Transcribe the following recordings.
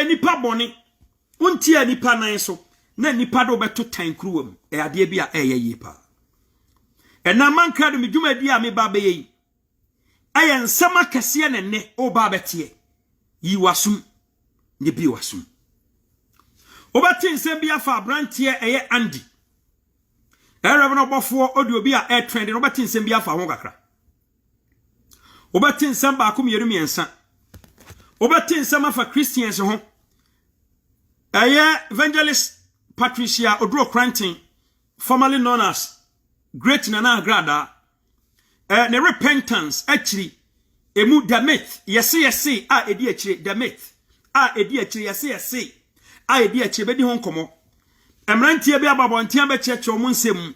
nipa boni untia nipa nan so na nipa do beto tan kruwam e ade bia ye pa ena man kra do me dwumadi a me ba be yi ayen sama kese ne ne o ba betie yi wasum ne bi wasum obatin sem bia fa brantie eye Andy Reverend Obofo audio bi a trend no batin sem bia fa ho kakra obatin sem ba akom yeru miensa obatin sem afa Christians ho Evangelist Patricia Odro Cranton, formerly known as Great Nana Grada, the repentance actually emu damit yes edi actually damit edi actually yes edi actually bedi hon komo emrantie bi ababo ntia be cheche omu nsem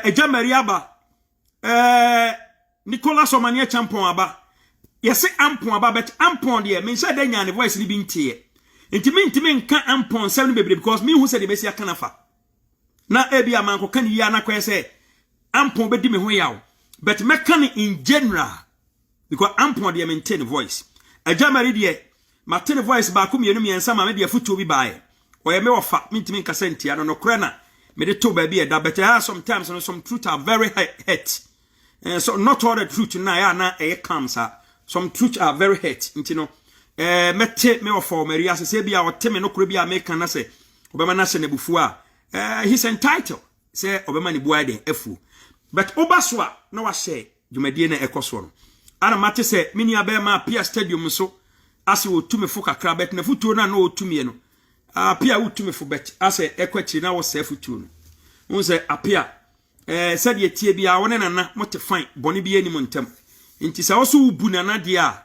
eja Maria ba Nicholas Omanie champion aba yes ampon aba bet ampon de me nse da nya ne voice ni bi ntie Intimi nka ampon 7 bebre because me who said the Messia kanafa. Na ebi amanko kan yi anakwa say ampon bedi me ho yawo. But me kan in general because ampon dey maintain voice. Ajamari dey maintain voice ba ko mienu miensa ma me dey futu bi baaye. Oye me wofa mintimi nka sentia no kora na me dey to ba bi e da but sometimes some truth are very hurt. So not all the truth na e comes some truth are very hurt. Intino mete me ofo Maria se bia oteme no kro bia make na se obema na se nebufu a he's entitled say obema ne bua den afu but obaswa na wa share dwumadie na ekoso no ana mate se mini abema Pia Stadium so ase otumefo kakra bet na futuo na otumie no Pia otumefo bet ase ekwachiri na wo se futuo no won se apia said ye tie bia wona nana mote fine boni bia ni montem nti se wo so ubu nana dia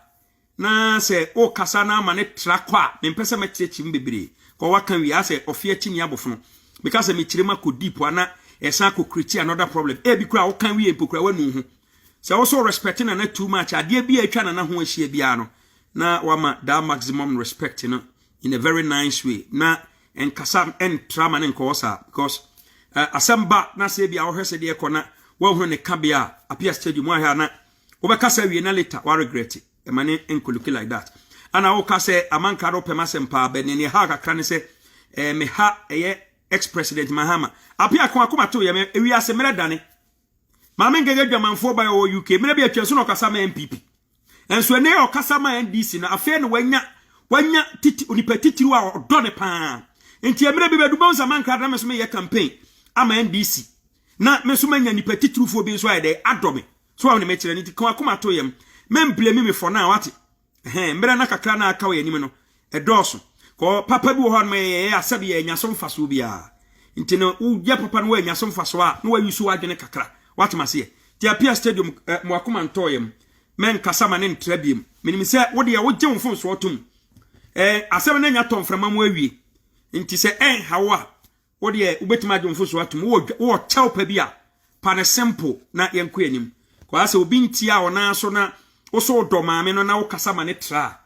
na se o kasa na ma ne trakwa me mpese me kirechim bebre ko waka wi ase ofia chini abofo because me kirema ko deep ana esa ko create another problem e bi kura wo kan wi empokura wanu hu se wo so respect na too much ade bi atwa na ho ahia bia no na wama da maximum respect no in a very nice way na enkasa entrama ne nkosa because asamba na se bia wo hwese de ekona wo hu ne ka bia Apia Stadium wa ha na wo be kasa wi na later wa regret it. Emane enkoluki like that. Ana oka se amanka ro pema sempa benene ha kakra ne se me ha ex-president Mahama. Apia kwa kuma to ye wi ase mere dane. Ma men gege dwamanfo ba o UK. Mere bi atwa so no kasa ma MPP. Enso ene o kasa ma NDC na afi ne wanya titi onipa titiru a odo ne pa. Enti mere bi bedu bonza manka da me so me ye campaign ama NDC. Na me so manya nipa titiru fo bi so ayde adome. So wa ne me kire nti kwa kuma to yem. Men blame me for now what mbere na kakra na aka we anim no edoso ko papa bi wo ho no ye asabe ye nyasom faso bia nti no ugya papa no we nyasom faso a no wa yusu adwene kakra what mase ti Apia Stadium mo akoma ntoyem men kasama ne ntrabiem menim se wo de ye wo gye wonfo so otum asabe na nya tomframa mo awie nti se hawa wo de ye ubetima gye wonfo so atum wo chawpa bia pa ne simple na yenko anim ko ase obi ntia ona so na oso do maame no na wo kasa ma ne tra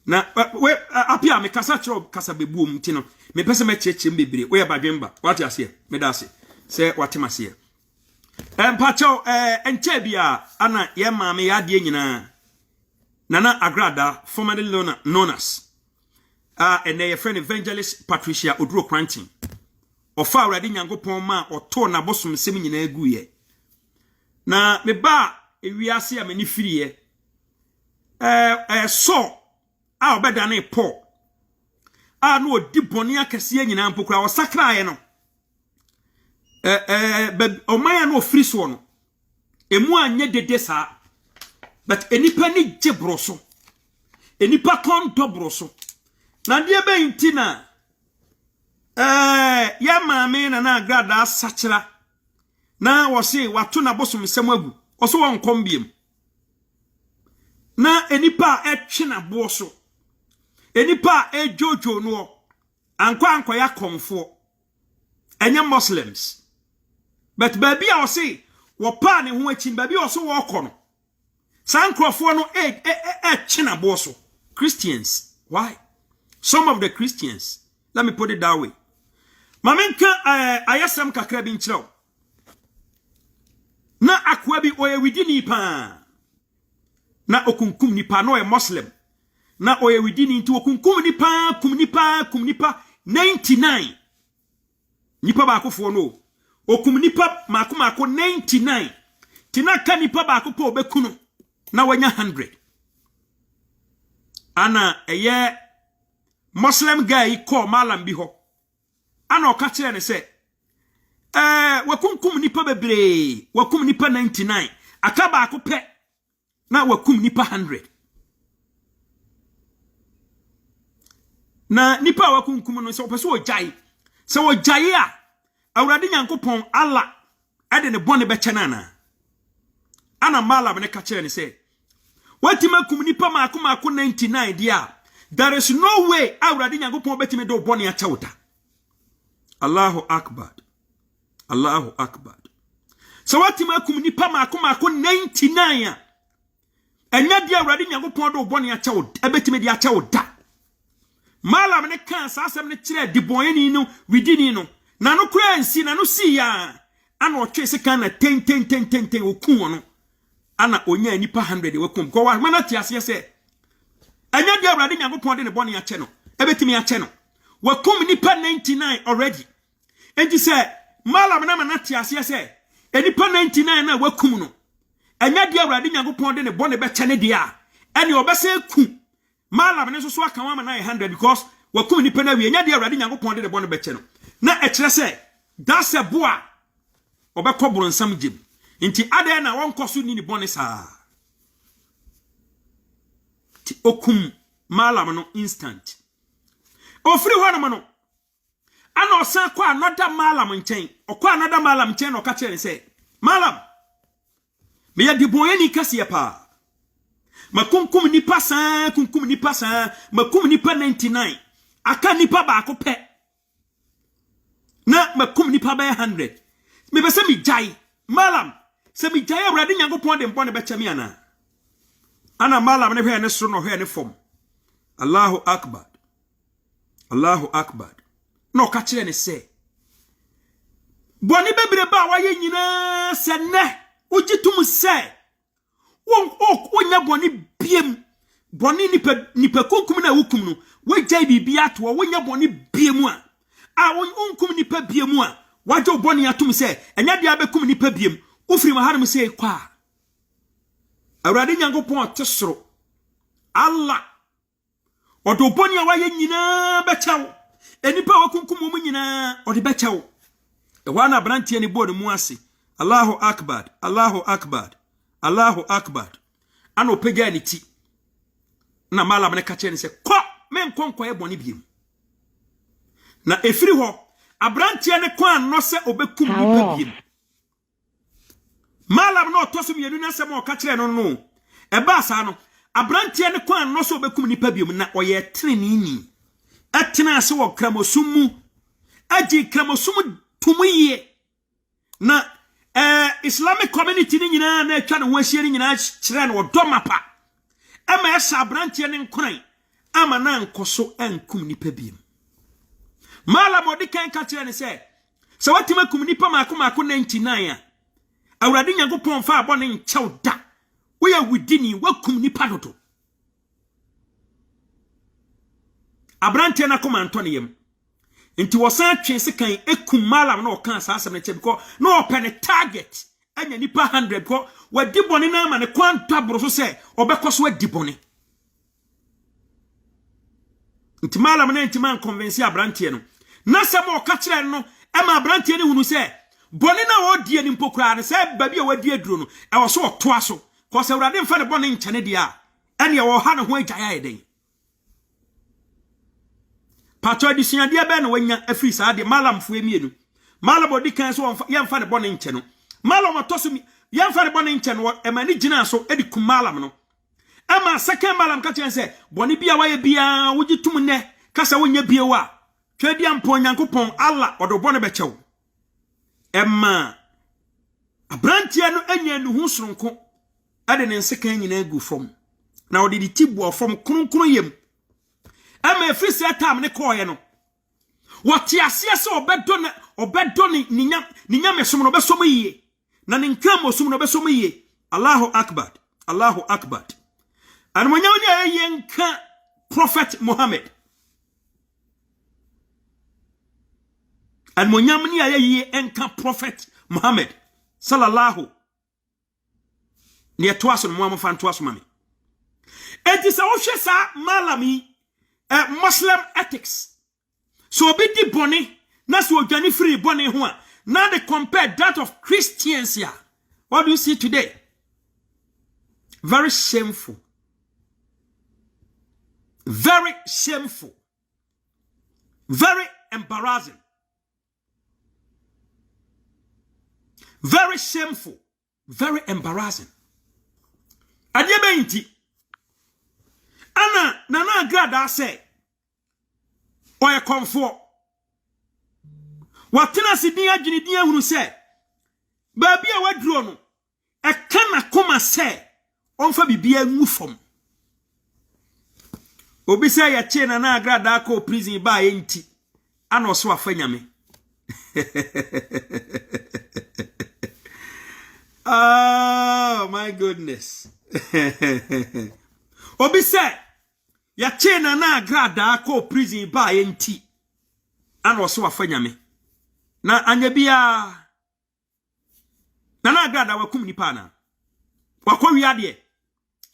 na we Apia me kasa chiro kasa bebuom ti no me pese me chechim bebre we badwemba wati ase me da ase se watem ase pacho enche bia ana ye maame ya de nyina Nana Agrada formerly known as and your friend Evangelist Patricia Odro Cranton ofa awrade nyankopon ma oto na bosom sem nyina aguye na me ba ewiase a mani firiye so a obeda na po a no odi boni akese nyina mpokura wo sakraye no omaya no ofiri so no emu anye dede sa but enipa ni jebroso enipa konto broso na de be intina ya maame na Agrada sachira na wo se wato na bosom sem agu oso won kombiem na enipa etwe na boso enipa ejojo no anko ya konfo enye Muslims but baby a wo se wo pa ne ho achi baby oso wo kono sankrofo no etwe na boso Christians. Why? Some of the Christians, let me put it that way. Mamenka ayasam kakra bi nchiraw na akwa bi oye widi nipa na okunkum nipa no e Muslim na oye widini nti wokunkum nipa 99 nipa ba akofo no okum nipa mako 99 tina ka nipa ba akopo obekuno na wanya 100 ana eye Muslim guy call malam bi ho ana o ka kire ne se wakunkum nipa bebre wakum nipa 99 aka ba akope na wakum nipa 100 na nipa wakunkum no se opeso ojai se ojai a awurade nyankopon Allah ade ne bone be chenana ana malam ne ka kire ne se watima kum nipa mako 99 dia there is no way awurade nyankopon betime do bone a chawda Allahu akbar Allahu akbar so watima kum nipa mako 99 enya dia awurade nyankopon do bone a chawda betime dia chawda malam ne kan sasem ne kire dibonyeni no widini no na no kura nsi na no si ya ana otwe se kan na ten okun no ana onya nipa 100 wakum ko wa mana ti ase se anya dia awurade nyankopon de ne bone ache no ebetimi ache no wakum nipa 99 already enti se malam na mana ti ase se nipa 99 na wakum no anya dia awurade nyankopon de ne bone be che ne dia ene obese ku malam ne so aka wa na 100 because wakum nipa na wi anya dia awurade nyankopon de ne bone be che no na ekire se that's a boa obekọ bronsam jim nti ade na wonkoso ni bone saa ti okum malam no instant ofri ho no no ana osan kwa another malam nchen okwa another malam nchen no ka kire se malam me ya dibonye ni kase pa makunkum nipa san kunkum nipa san makum nipa 99 aka nipa ba akopɛ na makum nipa ba 100 me be se mi jai malam se mi jai awurade nyankopon de mbɔ ne bɛkyɛ me ana malam ne hwɛ ne so no hwɛ ne fom Allahu akbar Allahu akbar no ka kire ne se bɔne bebre ba wa ye nyina se ne ugitum se wonya bɔne biem bɔne nipa kunkum na wukum no wajai bibia to wonya bɔne biemu a wonkum nipa biemu a wajo bɔne atum se enya dia bekum nipa biem ufiri maharum se kwa awurade nyankopon tesoro Allah odo bɔne a waye nyina bechawo enipa wakunkum mu nyina ode bechawo wana brantie ni board mu ase Allahu akbar Allahu akbar Allahu akbar ano pega ni ti na malam ne ka kire ni se ko men konko e bɔne biem na efiri ho abrantie ne kwa no se obekum nipa biem malam no tosum yenu na se mo ka kire no no e ba sa no abrantie ne kwa no se obekum nipa biem na oye trenini atena se wo kramosum mu agi kramosum tumuye na Islamic community ni nyina na atwa ne ho ahie ni nyina kire no do mapa ama esa abrantie ne nkran ama na nkoso ankum nipa biem malam odi kan ka kire ne se watima kum nipa mako 99 a awurade nyankopon fa abone nkyɛw da wo ya widini wakum nipa dodo abrantie na koma antone yam nti wosan twe se kan ekum malam na okan asasem na kye because na open target anya nipa 100 ko wadi bone na ama ne kwanta boro so se obekoso wadi bone nti malam na nti man convince abrantie no na se mo ka kire no ema abrantie ne hunu se bone na wodi ani mpokura ne se babi a wadi aduro no e wo so oto aso ko se urade mfa ne bone nkyane dia ene wo ha ne ho agya ya eden pato adisua dia be na wanya afiri saa de malam fu emienu malam odi kan so yemfa ne bone nkyɛ no malam atoso yemfa ne bone nkyɛ no e ma ne gina so edi kum malam no ama second malam ka kyen se bone bia waye bia wogitum ne kasa wonya biewa twedi ampo nyankopon Allah odo bone be kyew emma abrantie no anya nu hu soronko ade ne nsekan nyina agu fom na odi di tibu fom kronkron yem ama efisi atam ne koye no woti ase se obedo ni nyame som no besom yie na ne nkam osum no besom yie Allahu akbar Allahu akbar anmonya onya yenka Prophet Muhammad. And monyamni aye enka Prophet Muhammad sallallahu ne toaso no mo fan toaso mame. It is a sa malami Muslim ethics. So be di boni na so odwane free boni ho a now they compare that of Christians here. What do you see today? Very shameful. Very shameful. Very embarrassing. Very shameful. Very embarrassing. Adiyebe inti. Ana nana grada say oye comfort. Watena sidin adwini din ahunu say baabi a waduro no e kana koma say onfa bibia ngu fom. Obi say ya che nana grada ko prison ba ye nti ana oso afanyame. Oh my goodness. Obi say ya che na grada ko prison ba ye nti ana oso afanyame. Na anya bia na grada wakum nipa na wakwa wiade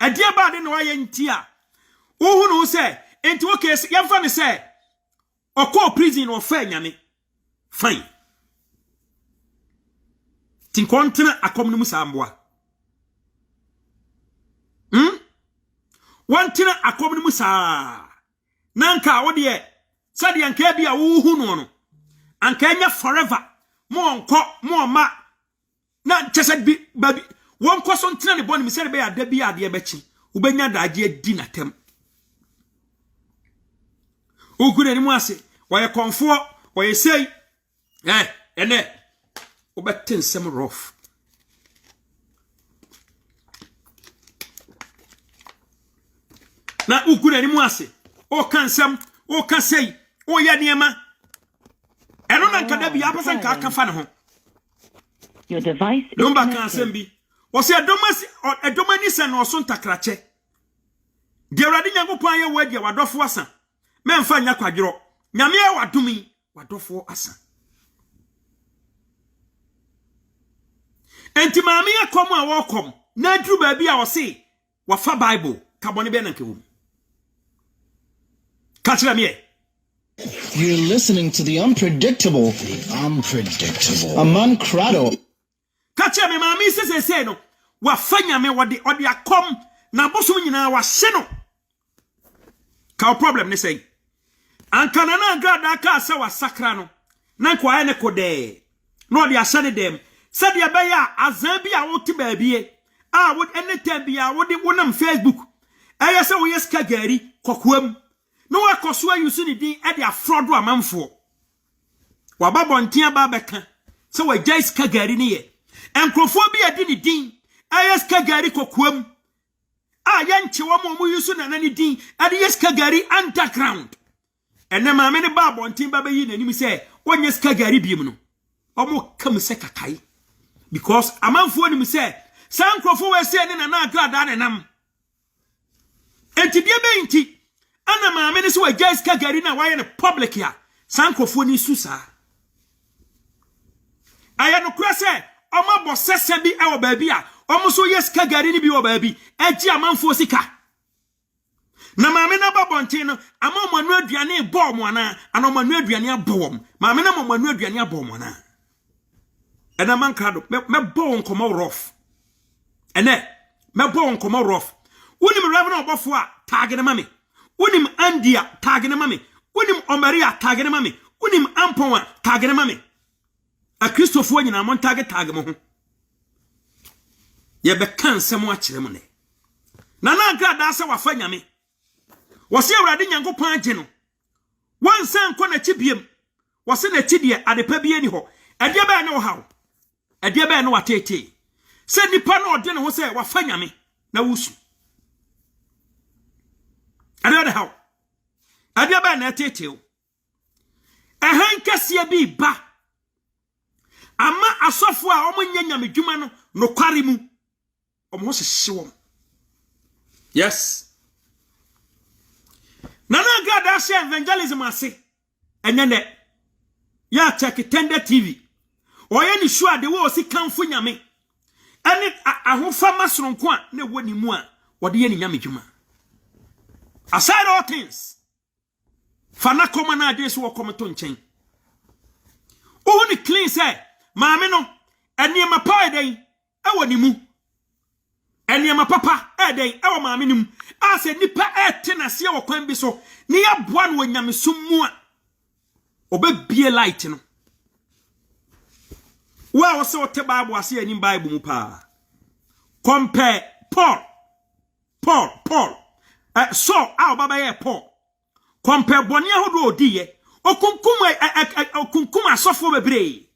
ade ba de na waye nti a wo hu no say enti wo case yemfa ne say okọ prison no fanyame fine tinkontina akom no musamboa wantina akom no musa nanka wo de sade anka bia wo hu no anka nya forever mo onko mo ma na chese bi babi won koso ntina ne boni mi se be ya da bi ade bechi ubenya daje di natem ogure ni mu ase waye konfo waye sei ene obetin sem rough na ogure ni mu ase o kansem o kasei o ya niema eno na nkada bi apesa nka akafa ne ho. Your device is Lumba kansem bi o se edomani se no so ntakrache de urade nyankopon aye wadi wadofo asa memfa nya kwadworo nyame e wadomi wadofo asa enti maami akom a wokom na dru ba bi a wo se wafa bible kabone be na nkewu kachira me. You're listening to the unpredictable. A man crado. Kachira me maami se no wafa nyame wode akom na bosom nyina wa hye no ka problem ne say anka na grada ka se wa sakra no na kwa ne kode no de asane dem said ya be ya azan bi a wote baabie a wo anytime bi a wode wonam Facebook eye se wo yeska gari kokoam no wakoso ayusu ni din e de afrodo amanfo wababontia ba beka se wa jaiska gari ne ye enkrofo bi ade ni din yeska gari kokoam a yanchi wo mo yusu na nani din ade yeska gari underground ene ma me ne ba bontin ba be yi nanim se wonye ska gari biem no omo kam se kakai because amanfo ni se sankrofo we se ne na agrada ne nam enti bia be nti ana ma me ne se wa ska gari na waye ne public ya sankrofo ni susa aya no kura se omo bo sese bi e wo ba bi a omo so yeska gari ni bi wo ba bi eji amanfo sika na maame na babontin no ama manu aduane bo mo ana ana manu aduane abom maame na manu aduane abom ana ena man krado me bo nkomo rough ene me bo nkomo rough unim reverend obofo a tag ne mame unim andia tag ne mame unim omaria tag ne mame unim ampon a tag ne mame a Christopher nyina mon tag mo ho ye be kan semo a kire mo ne na grada se wafa nyame wose awrade nyankopon age no wansan ko na chibiem wose na chidie adepa bi ani ho ade ba ne wo hawo ade ba ne watete se nipa na ode ne ho se wafa nyame na wusu ade de hawo ade ba na tete o ehan kase bi ba ama asofo a omunya nyame dwuma no no kware mu omo hye wo yes grada share evangelism ase enye ya check Tender TV oye ni sure de wo si kanfo nyame ene ahofa masronko a na woni mu a wode ye ni nyame dwuma aside all things fana koma na ade so wo to nchen o ni clean say maame no ene ma pa eden e woni mu ene ma papa eden e wo maame ni mu ase nipa ete na se wo kwan bi so ni ya boa no nyame sum a obebie light no wa wo se wo te Bible ase ani Bible mu pa compare Paul so a baba ye Paul compare boni ahodo odiye okunkum asofo bebre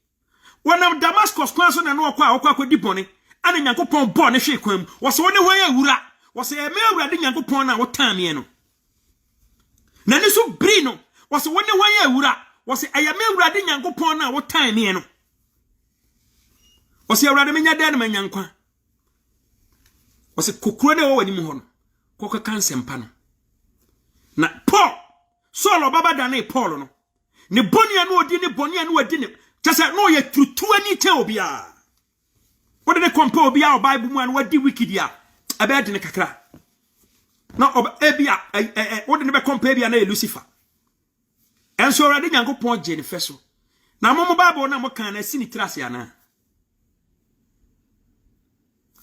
wonam Damascus kwan so na no okwa di boni ana Nyankopon bo ne hwe kwan mu wo se woni hwan awura wo se e me awurade Nyankopon na wo tamie no na ni so bri no wo se woni hwan awura wo se aya me awurade Nyankopon na wo tamie no wo se awurade menya dan ma nyankwa wo se kokuro ne wo wani mu ho no kokka kansempa no na Paul Solo baba dane Paul no ne boni anu odi ne boni anu adi ne tese no ye tutu ani che obia wode ne kompa obia o Bible mu anu wadi wikidia abe de ne kakra na ebia wode ne be kompa ebia na Lucifer enso already Nyankopon je ne feso na mo Bible na mo kan na sini trase ana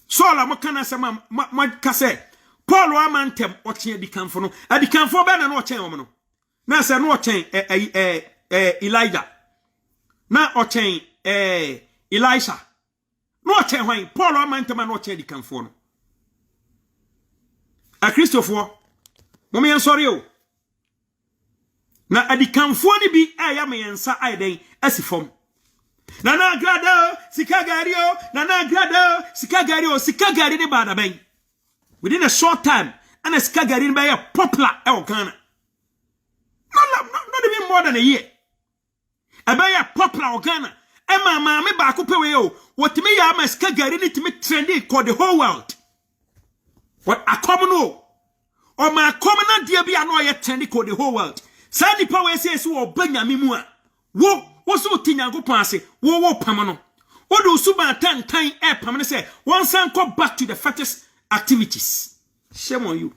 Solo mo kan na se ma kase Paul wa mantem o che di kanfo no adi kanfo be na no che wo no na se no chen Elijah na o chen Elisha no chen hwan Paul amantama no chen di kanfo no a Christopher mo me nsori o na adi kanfo ni bi ya me yensa aiden asifom na grado sikagari o na grado sikagari o sikagari ni bada ben within a short time and a sikagari ni be popular e Ghana. Not even more than a year. Abaya popular Ghana. Emma, me back up away. What me ya mas kagari ni to me trendy called the whole world. What a common o. Or my common dear be annoy trendy called the whole world. Sandy power says so benya mimua. Wo so tinya go panse. Wo pamano. What do suba time air pamane say one son come back to the fetish activities. Shame on you.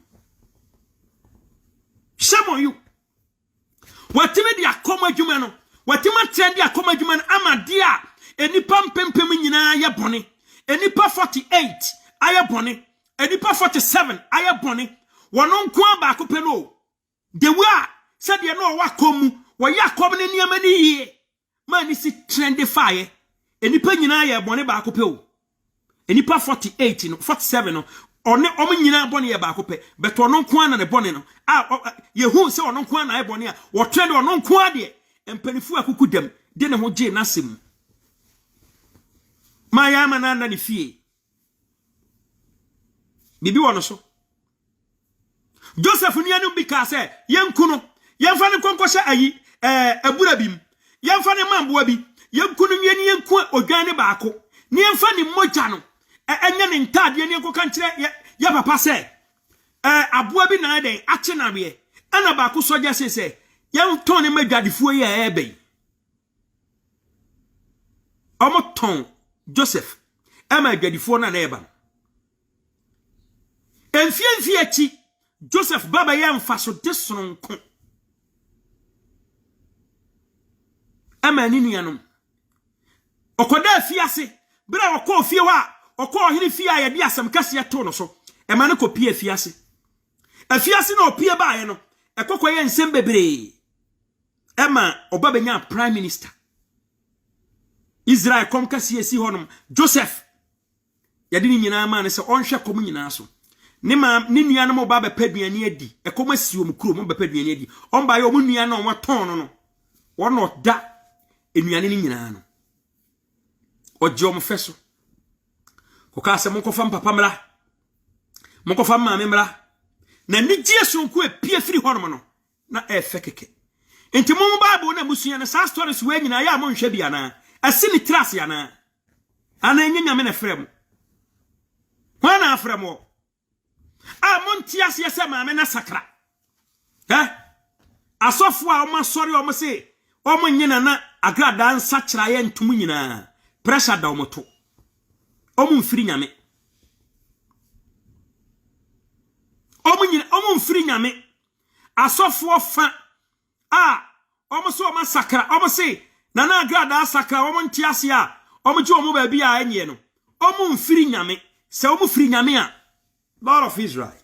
Shame on you. Watime di akoma dwuma no watime trend di akoma dwuma no amadia enipa mpempem nyina aye bone enipa 48 aye bone enipa 47 aye bone wono nko aba ko pe no de wa said ye no wakomu wo ya akom ne niam ni yie mani si trend fire enipa nyina aye bone ba ko pe o enipa 48 no 47 no one omo nyina bone ye ba ko pe but ono nko ana ne bone no ye hu se ono nko ana e bone a wo trend ono nko ade empanifu akuku dem de ne ho je nasem ma ya ma na ne fie bibi wono so Joseph ni anu bi ka se yenkuno yemfa ne konkoshe ayi abura bim yemfa ne mamboa bi yenkuno nwie yenku odwan ne baako ne yemfa ne moja no enye ne ntade ne enkoka nkire ya papa se aboa bi na den ache na be ana baako soja se yem ton ne madwadefuo ye ebe omo ton Joseph madwadefuo na eba enfie achi Joseph baba yemfa so desonko amani nuanom okoda afiase bra okọ fie wa okọ ohene fie a yede asem kase to no so e ma ne kopie afiase na opie ba ye no ekokoye nsem bebre e ma obabenya prime minister Israel kom kase esi honom Joseph yede ni nyina ma ne se onhwe kom nyina so ne nua no mo ba paduane adi ekom asi om kuro mo ba paduane adi on ba ye om nua no waton no wono da enuane ni nyina no oje om feso ko ka se monkofa papa mra monkofa maame mra na nigie sonko epie firi honom no na efe keke enti mo Bible na musua na sa stories we nyina ya mo nhwe bia na asini trase ana enye nyame na frem wana afrem monti ase maame na sakra asofo a omo sori omo se omo nyina na agrada nsa kira ye ntum nyina pressure da omo to omo mfiri nyame omo mfiri nyame asofo fa omo so omo sakra omo se na agrada sakra omo ntiase a omo ji omo ba bi a enye no omo mfiri nyame se omo firi nyame a Lord of Israel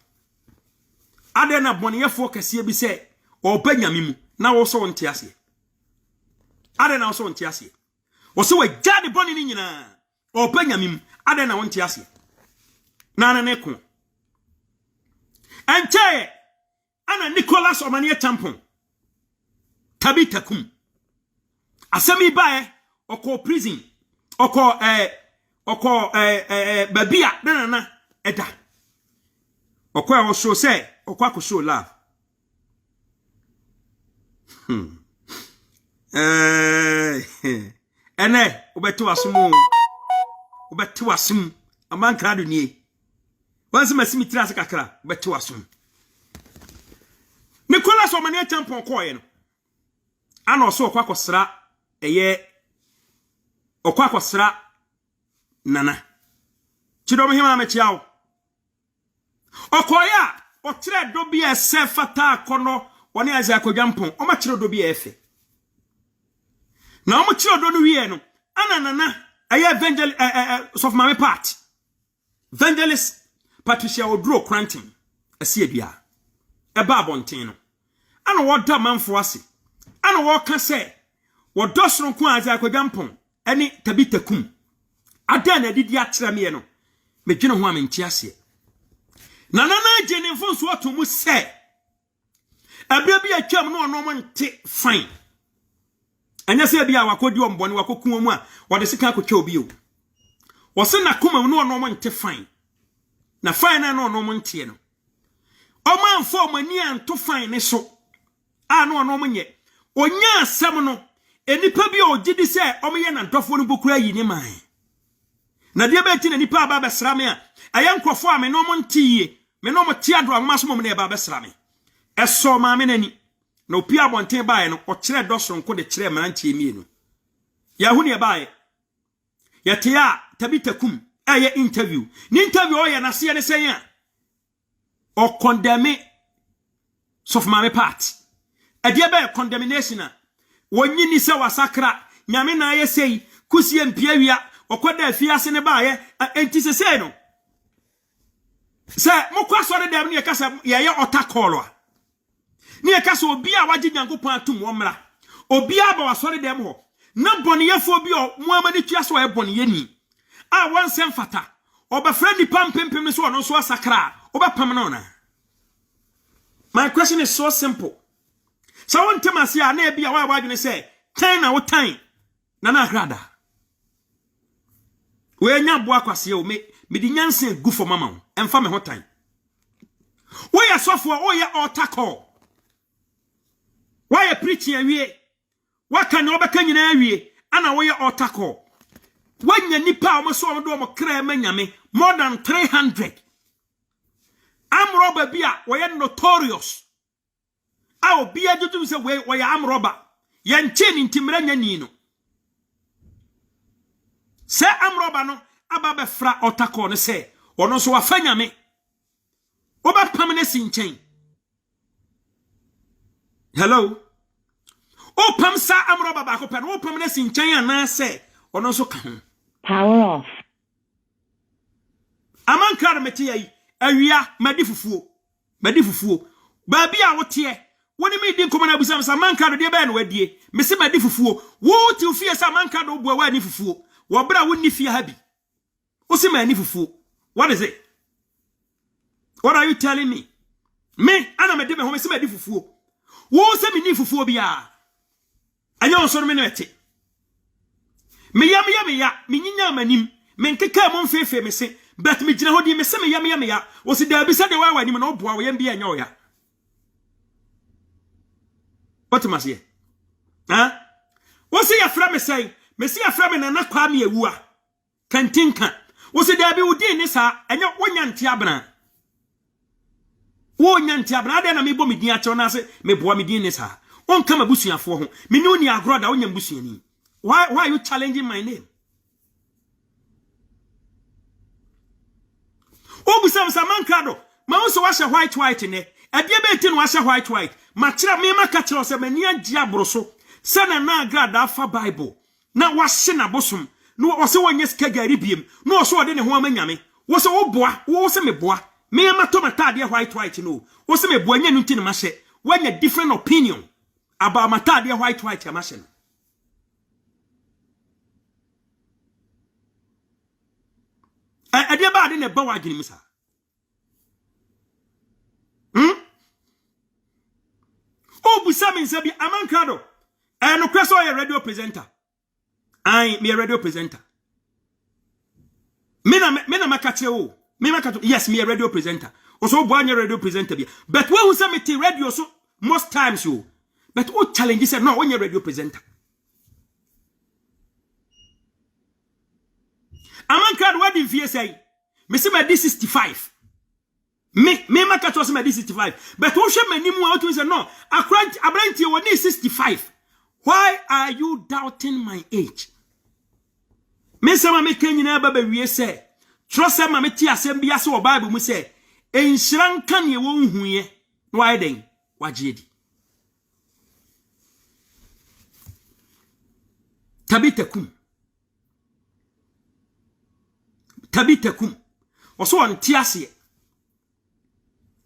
adena boneyefo kase bi se opa nyame mu na wo so ntiase adena wo so ntiase wo se wagya de boni ni nyina opa nyame mu adena wo ntiase na ne ko enche ana Nicholas Omanie Tampon Tabitha Kum asemi bae oko prison oko babia na eda oko e wo show say oko akoshow love ene obeto asum amanka do nie wansi masimi tirase kakra obeto asum Nicholas Omanie Tampon koye no ana oso oko akosra eye oko akosra nana chidom hima mechiawo okoya o tire do bi ese fata akono woni aza akwadwampon o ma chire do bi efe na o mo chire do no wie no ana nana eye evangelist of my part evangelist Patricia Odro Cranton asiedua e ba bonten no ana woda manfo ase ana wo ka se wo dosoro ko aza akwadwampon eni Tabitha Kum ada na didi akyerɛ me no medwene ho amenti ase na jene mfo so to mu se abia bi atwam no ono mo nte fine anya se bia wakodi ombone wakoku mu a wode sika akotwa obi o wo se na koma no ono mo nte fine na fine na ono mo nte no o man fo mani anto fine ne so a no ono mo nye onya asem no enipa bi o gidi se o meye na ntofo no bokura yi ni man na dia beti na nipa aba besra me a ayankrofo a me no mo ntiye me no mo tiado amaso mo na aba besra me eso ma me nani na opi abonten bae no o kire dosonko de kire mrantie mienu ya hu ne bae ya tia Tabitha Kum eye interview ni interview o ya na se ne sen a o condemn sof ma me part adie ba condemnation a wonyini se wasakra nyame na aye sei kusie mpiawia okoda afiase ne bae enti se no se mokwa sore dem ne kasa ye otakolo ne kasa obi a waje nyankopon atum omra obi a ba wasore dem ho na boniyefo bi o muamani tua so e boniye ni a wansem fata obafra ni pampempem so no so asakra obapam na ona. My question is so simple. So one time I see a na bia wa wadwene say tan na wo tan na na agrada we nya bo akwase o me di nyanse gu for mama emfa me ho tan we ya sofo o ya otako we ya preaching awie waka na obeka nyina awie ana we ya otako wanya nipa o so o do mo kra ma nyame more than 300 amroba bia we ya notorious aw bia jotum se we ya amroba ya nche ni ntimra nya ni no se amroba no aba be fra otako no se ono so wafanya me oba pam ne sinchen hello o pam sa amroba ba ko pe no pam ne sinchen ana se ono so kan Power off. aman kar meti yi awia madi fufuo ba bia wote woni me di nkomana busam sa man kar de be na wadie me se madi fufuo wo ti ofie sa man kar do bo wa ni fufuo wo bra woni fie ha bi o se mani fufuo. What is it? What are you telling me? Me ana me de me ho me se madi fufuo wo se me ni fufuo bia anya so me no ete me ya me nyinya manim me nkeka mo mfefe me se but me gina hodi me se me ya wo se da bi se de wa wa nim na oboa wo yam bia nya oya. What must ye? Huh? Wo se ya fra me sai me se ya fra me na kwa me ewu a kantinka wo se da bi wo din ni sa enya wonya ntia abna ade na me bo me din a che na se me boa me din ni sa On come a busia for home. Minuni agroda on your busiani. Why are you challenging my name? Oh, Busam Samancado. Mauso was a white in it. A diabetin was a white. Matra mema catcher se mania diabroso. Sana na grada fa Bible. Na was sina bosom. No was one yes kegaribium. No so I didn't want me. Was a boy, was a me boy. Me ama tomata dia white no. Was a me boy nutin mashe. When a different opinion about mata dia white machine. I dear bad in a bow again, sir. Oh, Busami Sabi Amancado. I am a radio presenter. I am a radio presenter. Mena Makatio. Yes, me a radio presenter. Also, one radio presenter. But when we submit radio, so most times you. But what challenge is no when you're radio presenter? Amancado, what did you say? Me say my D65. Me makato was my D65. But who should many more to say no? I you need 65. Why are you doubting my age? Me say ma me kenyina baba wie say. Trust ma me ti asem bia so Bible mu say. Enhran kan ye wo huye. Why then? Wajedi. Tabitakum. Oso on tiase.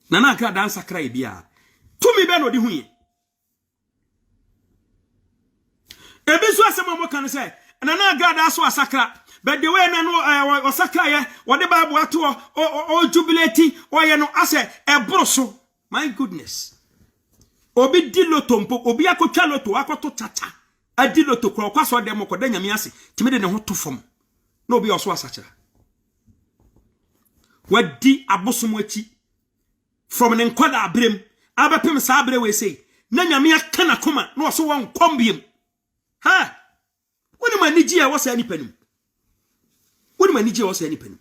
Nana Grada dansa krai bia. Tumi be no di huye. Ebisu asema mo kan say Nana Grada so asakra. But the way no osakra ye, what the Bible ato o jubilate o ye no ase e broso. My goodness. Obi di lotompo, obi akotwa loto, akoto tata. Adi loto kwa kwaso dem ko da nyame ase. Timide ne ho to fom. Na obi oso asakra. Wadi abosom achi. From an enquada abrim, abapim sabre we say, Nanyamia kana koma, no so one combium. Ha! When my Nigia was any penny. When my Nigia was any penny.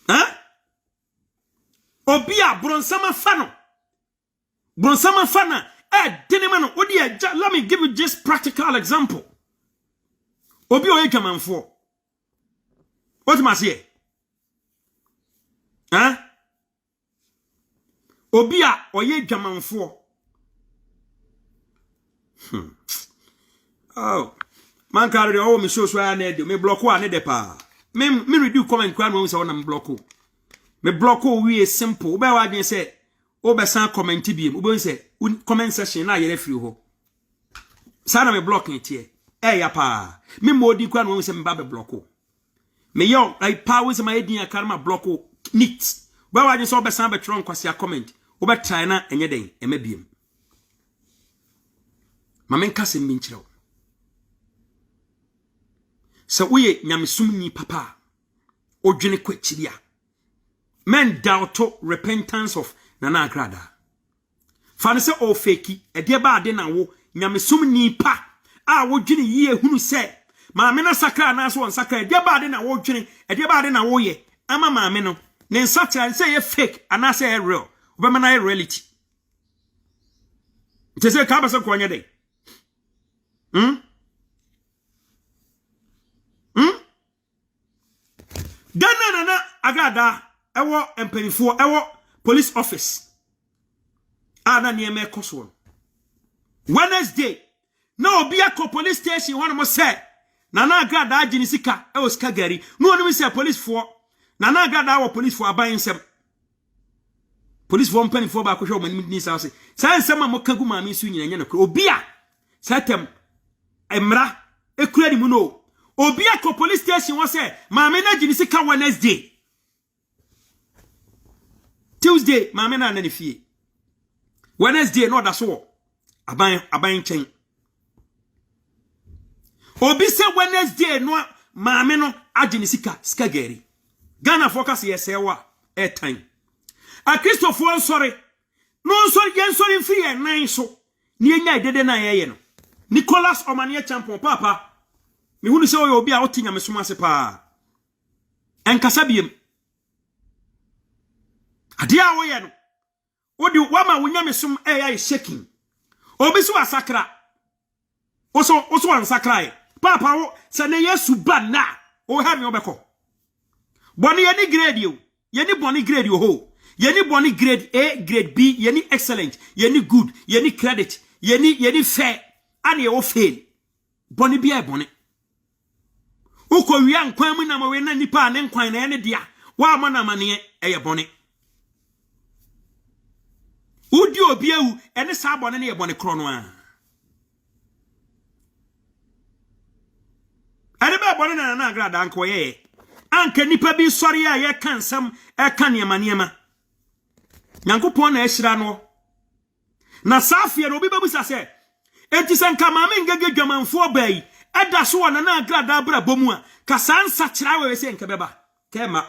Ha? Obia Bronsama Fano. Bronsama Fana, Denemano, Odia, let me give you just practical example. Obio Ekaman for. What must ye? Huh? Obia oye dwamanfo. Oh. Man carry the me show so na de me block wa ne de pa. Me redo comment kwa no say wona me block. Me block we simple. Oba wa dwen say obesan comment biem. Obo say comment section na yere free ho. Sa na me block ntie. Ya pa. Me modi kwa no say me ba be block. Me yo like power say my edin akarma block neat. Oba wa dwen say obesan be tron kwase comment. Oba try na enye den emabiem. Mamenka se minchiro. Se uye nyamesumni papa. Odwene kwachiria. Men doubt repentance of Nana Grada. Fanise o feki ede ba ade na wo nyamesumni pa a wodwene yie hunu se maame na sakra na so on sakra ede ba ade na wo dwene ede ba ade na wo ye ama maame no ne nsatra se ye fake ana se real. Obamana reality. It say ka ba se kwanya dey. Nana Agada ewo empanifo ewo police office. Ana ne me koso. Wednesday na obi akọ police station one mo say Nana Agada agini sika ewo sika gari. No one say police for Nana Agada wo police for aban nsem. Police for mpani for ba kwhwe o mani ni sa say nsem am kagu maami su nyina nya no obi a satem emra ekura ni mu no obi akọ police station wo say maami na gini sika Wednesday Tuesday maami na na fie Wednesday no da so aban chen obi say Wednesday no maami no agini sika gari Ghana focus yesewa airtime a Christopher sorry no sorry yen sorry free and nine so ni enya dede na ye no Nicholas Omanie champion papa me hunu se obi a otinya mesoma se pa enkasa biem ade a wo ye no odi wa ma wonya mesom ya shaking obi so asakra oso ansakra papa wo se ne yesu ba na o ha me obeko boni ye ni grade yo ye ni boni grade yo ho ye ni boni grade A grade B ye ni excellent ye ni good ye ni credit ye ni fair ane ye fail boni bia e boni uko wia nkwan mu na mo we na nipa ne nkwan na ye ne dia wa ma na mane e ye boni udi obi ewu ene sa boni ne ye boni kro no a ene be boni na agrada anko ye anka nipa bi sori a ye kansam e kan ye maniema Nyankopon na ehira no na safie no obi bebusa se enti senka maame ngege dwamanfo bai eda so wona na agrada bra bomu a kasansa kira we se nke beba kema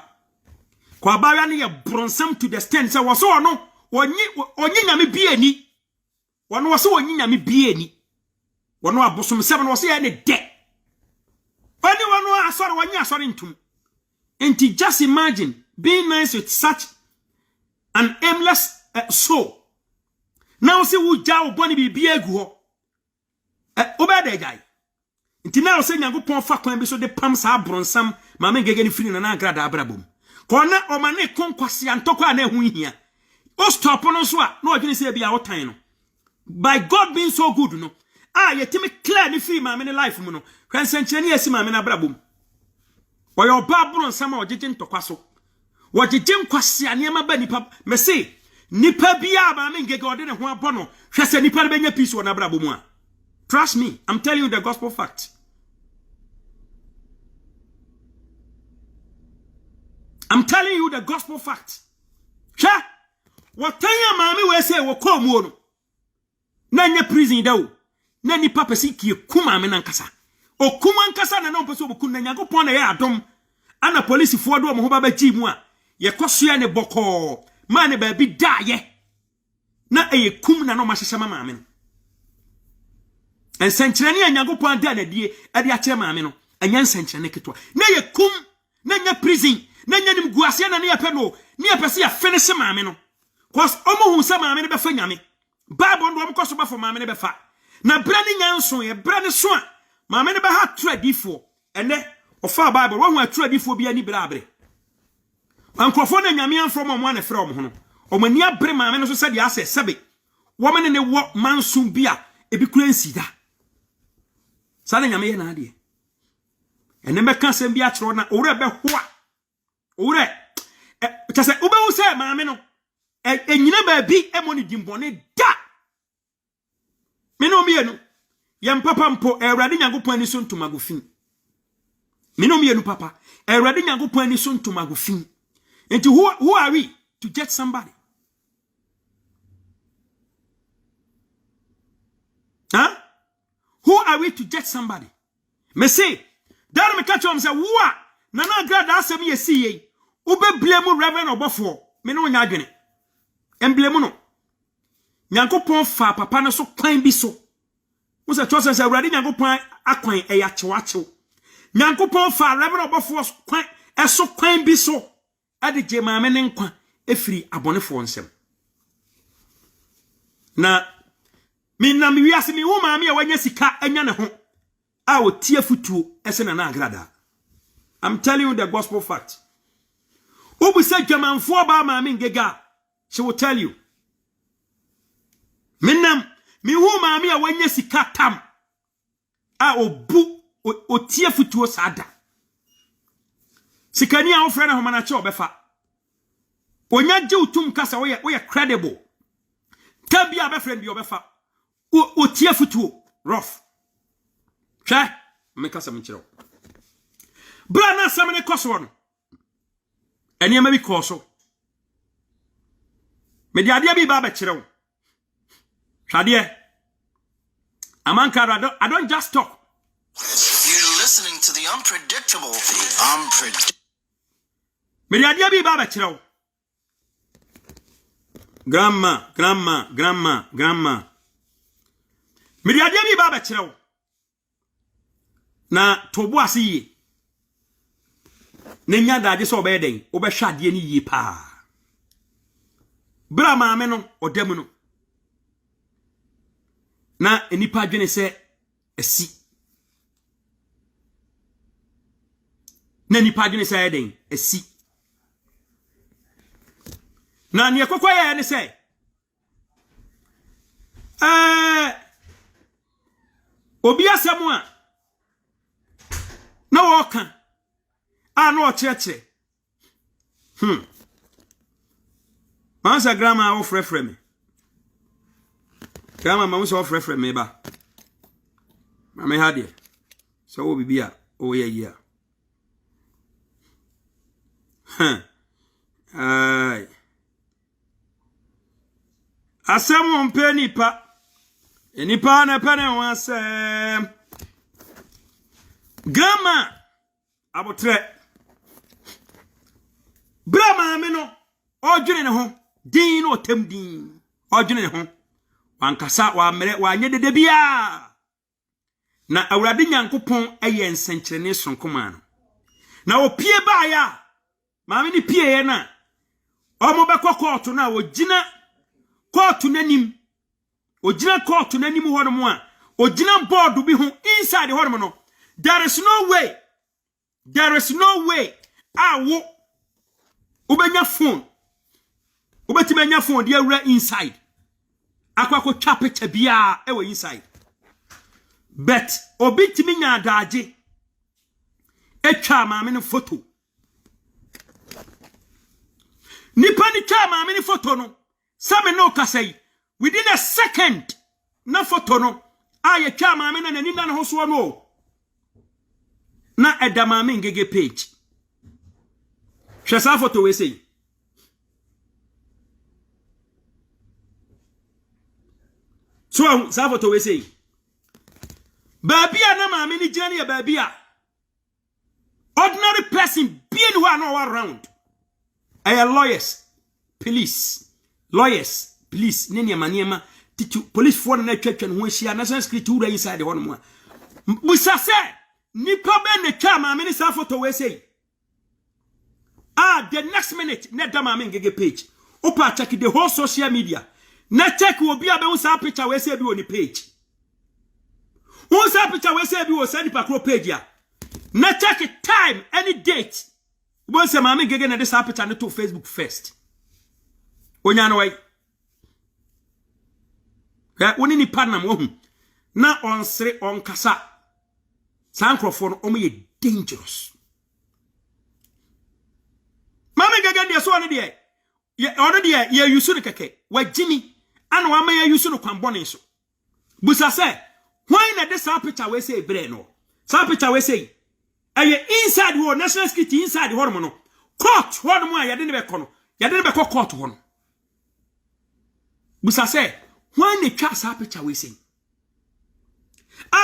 kwa bawa ne ye bronsam to the stand se wo so no onyi nyame bieni wono wo so onyi nyame bieni wono abosom sebe no wo se ye ne de oni wono asori wonyi asori ntum enti just imagine being nice with such an aimless soul. Now see who jaw boni bi egu ho. Obeda guy. Nti now say Nyankopon fa kwan bi so de pam sa bronsam ma me ngege ni firi na agrada abrabom. Ko na o ma ne konkwase antokwa na ehu hia. O stop no so a na odwene se bia wotan no. By God being so good no. Yetimi clear ni firi ma me ne life mu no. Kwansenche ni esi ma me na abrabom. Oyo ba bronsam a ojeje ntokwa so. Wajijim kwase anema ba nipa mese nipa bia ba me ngege ode ne ho abono hwese nipa be nya peace wona brabo mu a trust me I'm telling you the gospel fact I'm telling you the gospel fact sha watanya maami we say wo kom wo no na nya prison da wo na nipa pesi kie kuma me nankasa o kuma nkasa na no pesi obukun na Nyankopon na ye adom ana police fo do mo ho ba gi mu a ye kwasua ne boko ma ne ba bi daye na eye kum na no ma hyehye maame no ensenkyere ne Nyankopon da na die ade a kire maame no anya ensenkyere ne ketwa na ye kum na nya prison na nya nim guase na ne ye pe no ne ye pese ya finish maame no cause omo hu se maame ne be fa nyame bible ndo omo koso ba fo maame ne be fa na bra ne nyanso ye bra ne so a maame ne be ha tradifo ene ofa bible wo hu atradifo bi ani bra abre ankrofo na nyame anfro mo ane frɛ mo ho no omani abre maame no so sɛ dia asɛ sɛbe wo mene ne wo mansum bia ebi kura nsida sa na nyame ye na ade ene me ka sɛm bia kyerɛ na owura bɛ ho a owura kyɛ sɛ wo bɛ sɛ maame no enyina ba bi emo ne dimbone da me no mienu yem papa mpo Awurade Nyankopon ani so ntomagofin Mino mienu papa Awurade Nyankopon ani so ntomagofin enti who are we to judge somebody? Huh? Who are we to judge somebody? Me say that me catch him say wa na na grad asem ye see ube blame Reverend Obofo me no nya adwene emblem no Nyankopon fa papa no so kwan bi so wo say chosen say Awurade Nyankopon akwan e ya chewachew Nyankopon fa Reverend Obofo kwan eso kwan bi so ade je maame ne nkwa efiri abonefo nsem na minam wiase mi wo maame a wanya sika anya ne ho a otie futuo ese na agrada I'm telling you the gospel fact obu se dwamanfo ba maame ngega she will tell you minam mi wo maame a wanya sika tam a obu otie futuo sada sikani a ofre na homa na che obefa onya je utum kasa we credible tabi a be friend bi obefa otie futuo rough hwe me kasa mchiro bra na samene koso no eni ma bi koso me dia bi ba kire hwade amanka I don't just talk. You're listening to the unpredictable. Mediadia bi baba kire grandma Mediadia bi baba kire na tobo asiye ne nya daade so obeden obehwade ni yie pa bra maame no odam no na enipa adwene se esi na nipa adwene se eden esi na ne kokwa ya ne se obi asemu a na woka no ocheche Mansa grandma wo frefre me grandma ma wo so frefre me ba mama hade so wo bibia o ye yi a ai asemu mpe nipa enipa na pene wase grandma abotre brama me no odwene ne ho din no tem din odwene ne ho wankasa wa mere wa nye dede bia na awurade nyankopon eye nsenkyerene sonkoma no na opie ba ya maame ni pie ye na omo be kokoto na ogina koto nanim ogina koto nanim ho no mo a ogina board bi ho inside ho no no there is no way awo ubenya phone ubeti menya phone dey awura inside akwako twa picture bia ewe inside but obiti minya adaje etwa maame ne photo nipa ni twa maame ne photo no same no kasai within a second na photo no aye twa maame na nani na ho so no na eda maame ngege page hwesa photo we sei so sa photo we sei babia na maame ni jani ya babia ordinary person being who are no around lawyers police nene maniema titu police for na twatwa no hia national security ura inside ho no mo busa se nipa be ne twa maame ni sa photo we sei the next minute na da maame ngege page opa check the whole social media na check obi abe wo sa picture we sei bi on the page wo sa picture we sei bi wo send pa page ya na check time any date wo se maame ngege na de sa picture no to Facebook first onya no wai woni ni partner wo hu na onsre onkasa sankrofo no omo ye dangerous maame ngege de so on de ye yusu ne keke wa jimi ana wa ma ye yusu no kwambone so busa se why na de sa picture we say bre no sa picture we say aye inside wo national security inside ho no court ho no a ye de ne be kono ye de ne be court ho no busa se why na twa sa picture we say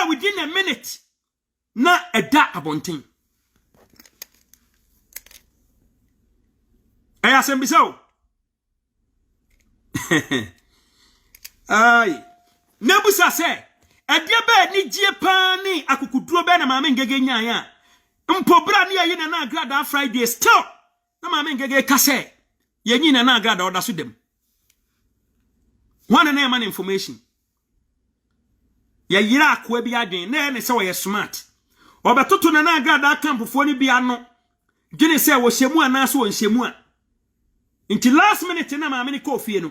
within a minute na eda abonten aya sembiso ai nebusa se edie ba ni gie pani akukuduro be na maame ngege nyan a mpobra ne ye na agrada Friday still na maame ngege kase ye nyi na agrada oda so dem one na man information ya yira akwa bi adwen na ne se wo ye smart obetoto na agrada campfo ni bia no gene se wo hyemu anaso wo hyemu a nti last minute na maame ni kofie no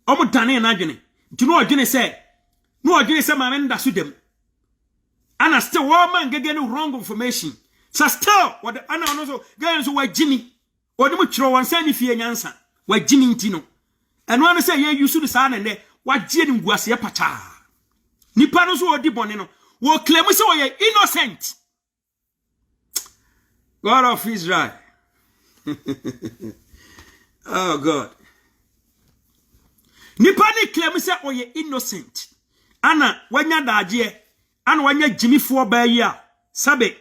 omo dane na adwene nti no odwene se maame nda so dem ana still wo man gege no wrong information so still what ana ono so gege so wa jimi odi mu twiro won san ni fie nyansa wa jimi nti no eno ano se ye yusu no sa na ne wa gie ni nguase ye pacha nipa no so odi bone no wo claim se wo ye innocent God of Israel oh God nipa ni claim se oye innocent ana wanya daje ana wanya jimifo bayi a sabe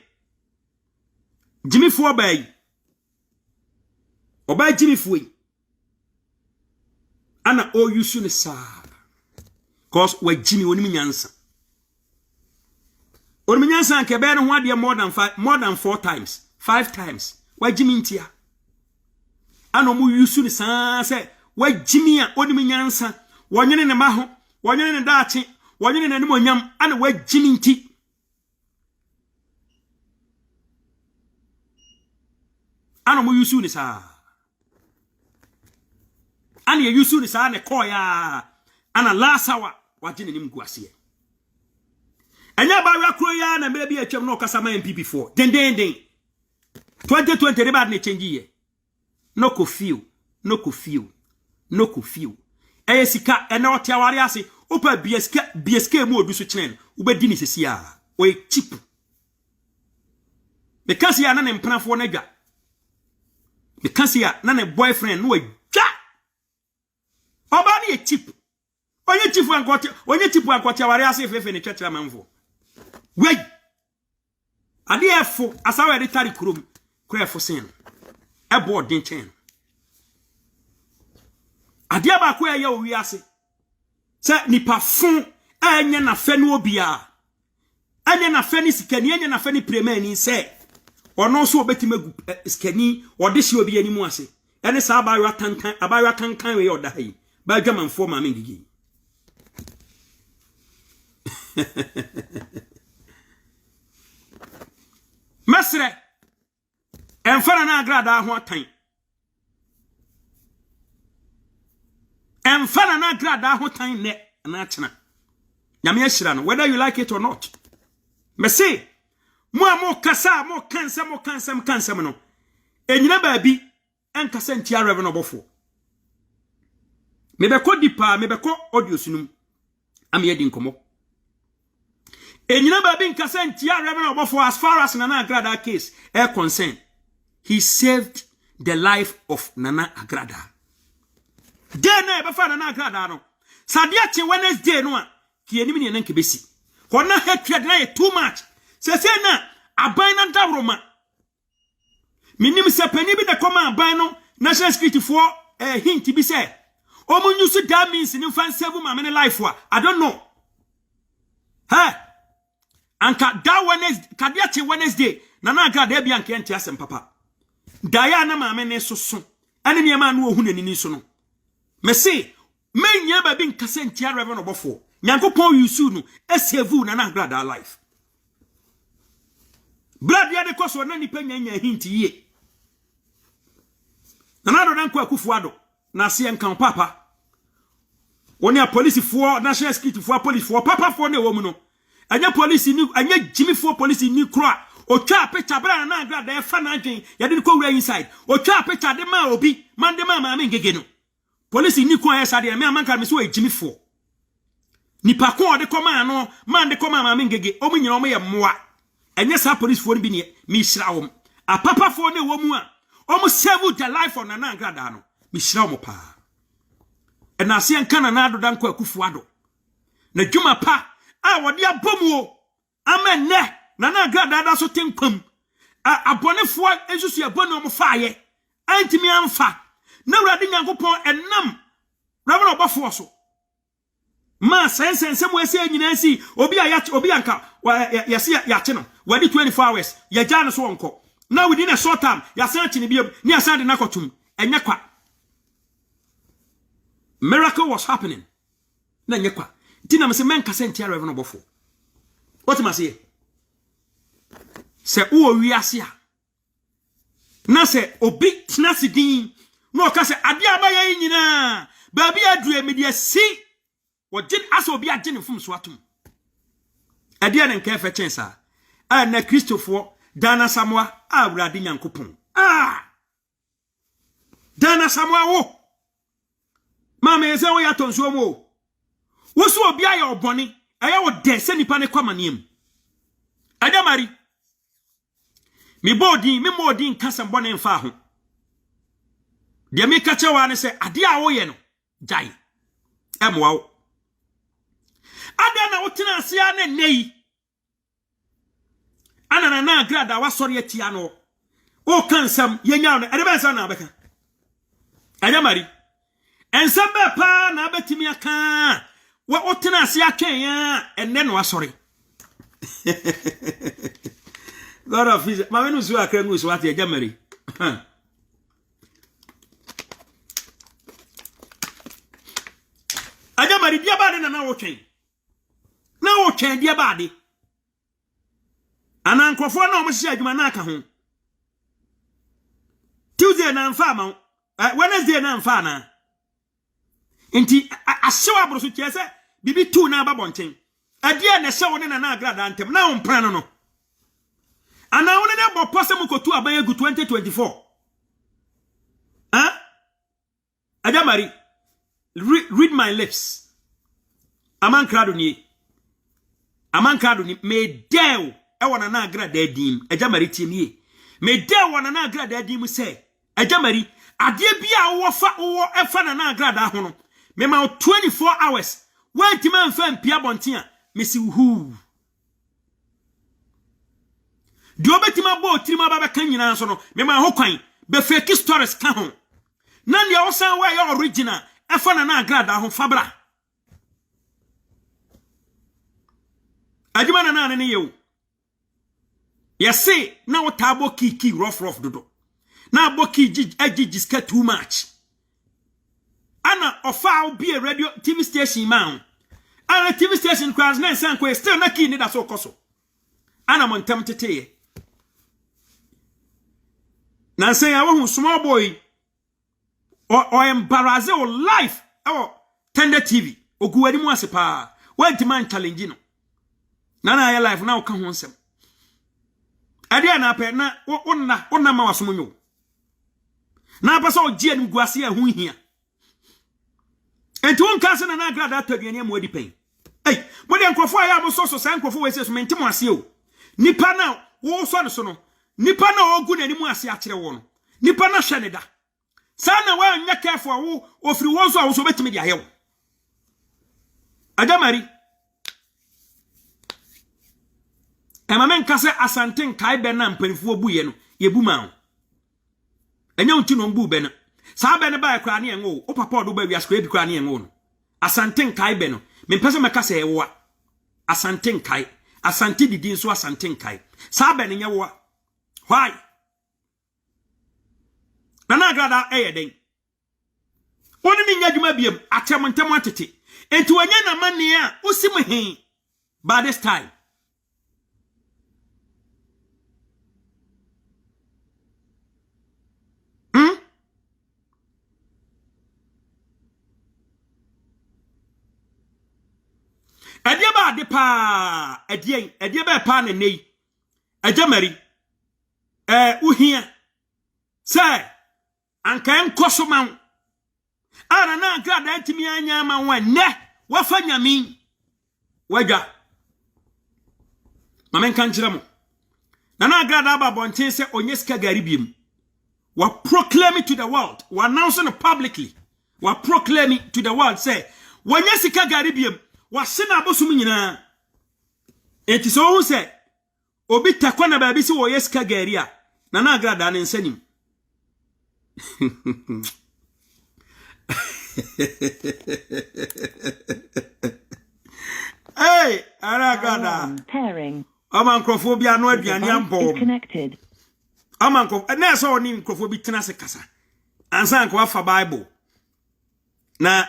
jimifo bayi oba jimifo yi ana o yusu ne sa cause wa jimi woni nyansa oni nyansa nke be no ho ade more than 4 times 5 times wa jimi ntia ana mu yusu ne sa se wa jimi a oni nyansa wonyene ne ma ho wonyene ne daache wanyene nanim onyam ana wagini nti ana mo yusu ni saa ana ye yusu ni saa ne koya ana lasawa wagini nim guase enya ba wa kro ya na mere bi atwam no kasa ma MPP4 den 2020 reba ne change ye no ko feel sika ena otiaware ase opa bieska mu odu so chenen ubedi ni sesia o cheap because ya na ne mpanafo na dwa because ya na ne boyfriend no adwa oba na cheap onye cheap ankote aware ase fefe ne twetwa manfo wey ade efo asawe de tari kurom kura efo sen ebo den chen ade ba ko ya owi ase se nipa fun anya na fe no obia anya na fe ni sikani anya na fe ni premani se ono so obetima sikani odehye obi animu ase ene sa abawa kankan we oda yi ba dwamanfo ma mengigi Mesre enfana na agrada ho atan enfana na agrada ho tan ne na chena nyame ahira no whether you like it or not me say mo kasa mo kansam no enyina baabi enkasa ntia reverend obofo mebeko dipa mebeko audio sunum am ye di nkomo enyina baabi nkasa ntia reverend obofo as far as Nana Agrada case concerned. He saved the life of Nana Agrada. Then ebefa Nana Agrada no sadia che Wednesday no a ki enimi ne nan kebesi kona hatred na too much se na aban na dawroma minim se pani bi de koma aban no national security for hint bi se omunyu so that means ni fan save ma me life wa I don't know anka da Wednesday kadia che Wednesday Nana Agrada bia anka enti asem papa daya na ma me ne soso ane ne ma no ohu nanini so no me say menya ba bi nkase ntia reverend obofo nyankopon yusu no esevu Nana Agrada life blood ya de koso na nipa nya hint ye Nana do danko akufuado na se enkan papa woni a police for national security for police for papa for na wo mu no anya police ni anya jimi for police ni kro otwa picture bra na Agrada e fa na adwen ya de ko wura inside otwa picture de ma obi man de ma me ngege no police ni ko ya sade me amanka me so e jimi for ni pa ko de ko ma no man de ko ma me ngege o mu nyina o me ye moa enye sa police for bi ne mi hira wo a papa for ne wo mu a o mu save the life of Nana Agrada no mi hira wo pa e na se enka na ado danko akufuado na dwuma pa a wode abomu o amen ne Nana Agrada da so tenkwam abonefo esusu abonu mo faaye antimi amfa na wurade nyankopon enam reverend obofo so ma sense mo ese nyina si obi anka yase yache no wadi 24 hours ya jana so wonko na within a short time ya san chi ne bi ni asande na kotum enye kwa miracle was happening na enye kwa tina me se men kase ntia reverend obofo what am I say se uo wiase a na se obi tnasidin no ka se ade abaye nyina ba bia due media si wojin aso obi agye ne fom so atom ade ne nka fe chensa na Christopher Dana Samoa awurade nyankopon Dana Samoa wo mama yese wo ya tonso mo wo so obi aye oboni aya wo de se nipa ne kwamanem adamari mi modin kasa mbone mfa ho de mi ka chewa ne se ade a wo ye no jai emwa wo ade na wotena asia ne nei ana Nana Agrada wasori atia no o kansam yenya no ade ba sa na abeka adamari ensam be pa na betimi aka wa wotena asia twen ya enne no wasori God of his ma wenu su akrangu so ate jamari ajamari dia ba de na wotwen na wo twen dia baade ana nkrofo na o mo hye adwuma na aka ho Tuesday na mfa ma Wednesday na mfa na enti ahyew abroso kiese bibi tu na babonten adie na hye wo ne na agrada antem na wo mpran no ana wo ne de bo pose mu kotu aban egu 2024 Adamari read my lips amankrado ni me dew e wona na agrada adim Adamari tiemie me dew wona na agrada adim se Adamari ade bia wo fa wo efa na agrada ho no me ma 24 hours wanti man fa mpia bonten a me si hu di obetima bo tirima baba kan nyina so no me ma ho kwan be fake stories ka ho na ndia osan wa ya original efa na agrada ho fabra adwuma na ne yewu yesi na wo tabo kiki rough dodo na boki jiska too much ana ofa be a radio TV station man ana TV station class na san ko still na ki ni da so koso ana montam teteye na say ya wo small boy o embarrass your life tender TV oguwani mu asepa wanti man challenge no na ya life na o ka ho nsem ade na pe na onna ma wasomunyo na pasa o gie ni guase ya hu hia enti won kase na agrada ataduane am wadi pen mo de nkofo aya mo so san nkofo we se so mentimo ase o nipa na wo so ne so no nipa na ogu na ni mu ase a kire wo no nipa na hwe ne da sana wa nya careful wo ofiri wo so a wo so betimi dia yewo Adamari emamen kase asanten kai be na mpanifo buye no yebuma ho enya unti no mbu be no sa be ne ba kra ne enwo o papa odo ba wi asko ebi kra ne enwo no asanten kai be no me pese me kase ewo asanten kai asante didi nso asanten kai sa be ne nyewo why na agrada eyeden woni ni nyadwuma biem atemontem atete enti wanya na mane a osim hen by this time Adie ba de pa adie ba pa na nei Adamari uhia say anka enkoso man ana na agrada ntimi anya ma wanne wafa nyami waja mamen kan kire mo na agrada ba bonten se onyeska garibiem wa proclaim it to the world wa announce it publicly wa proclaim it to the world say wanyesika garibiem wa sena abosum nyina enti so hu se obi takwa na baabi si wo yeska gari a na agrada ne nsanim hey aragada pairing amankrophobia no aduane ambo connected amankrof na so oni nkrophobia tena se kasa ansa nko afa bible na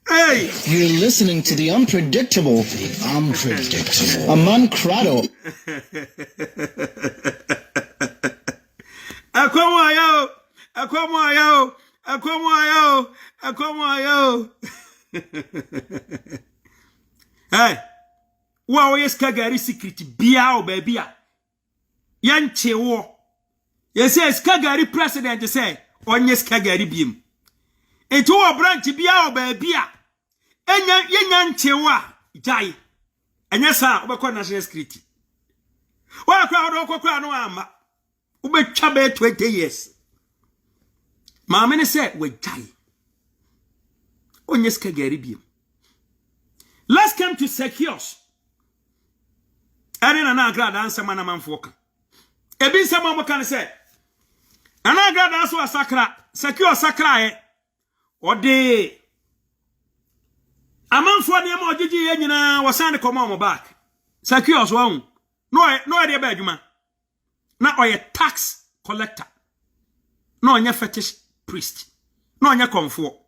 Hey! You're listening to the unpredictable. Aman Crado. Akomo. Hey! Wow, yes, Kagari secret. Biao, baby. Yanche wo. Yes, Kagari president say, on yes, Kagari beam. Into a branch biao, baby. Yen chewa jai enya sa obekọ national security wa kwa no ama ubetwa be 20 years ma me ne se we jai onye ska gari biem. Let's come to secures arena na agrada ansema na manfo ka ebi nsema mo kan se ana agrada aso asakra secure sakra e ode amanfo de ma ogigi ye nyina wasande koma mo back secures won no de ba adwuma na oye tax collector no onye fetish priest no onye komfo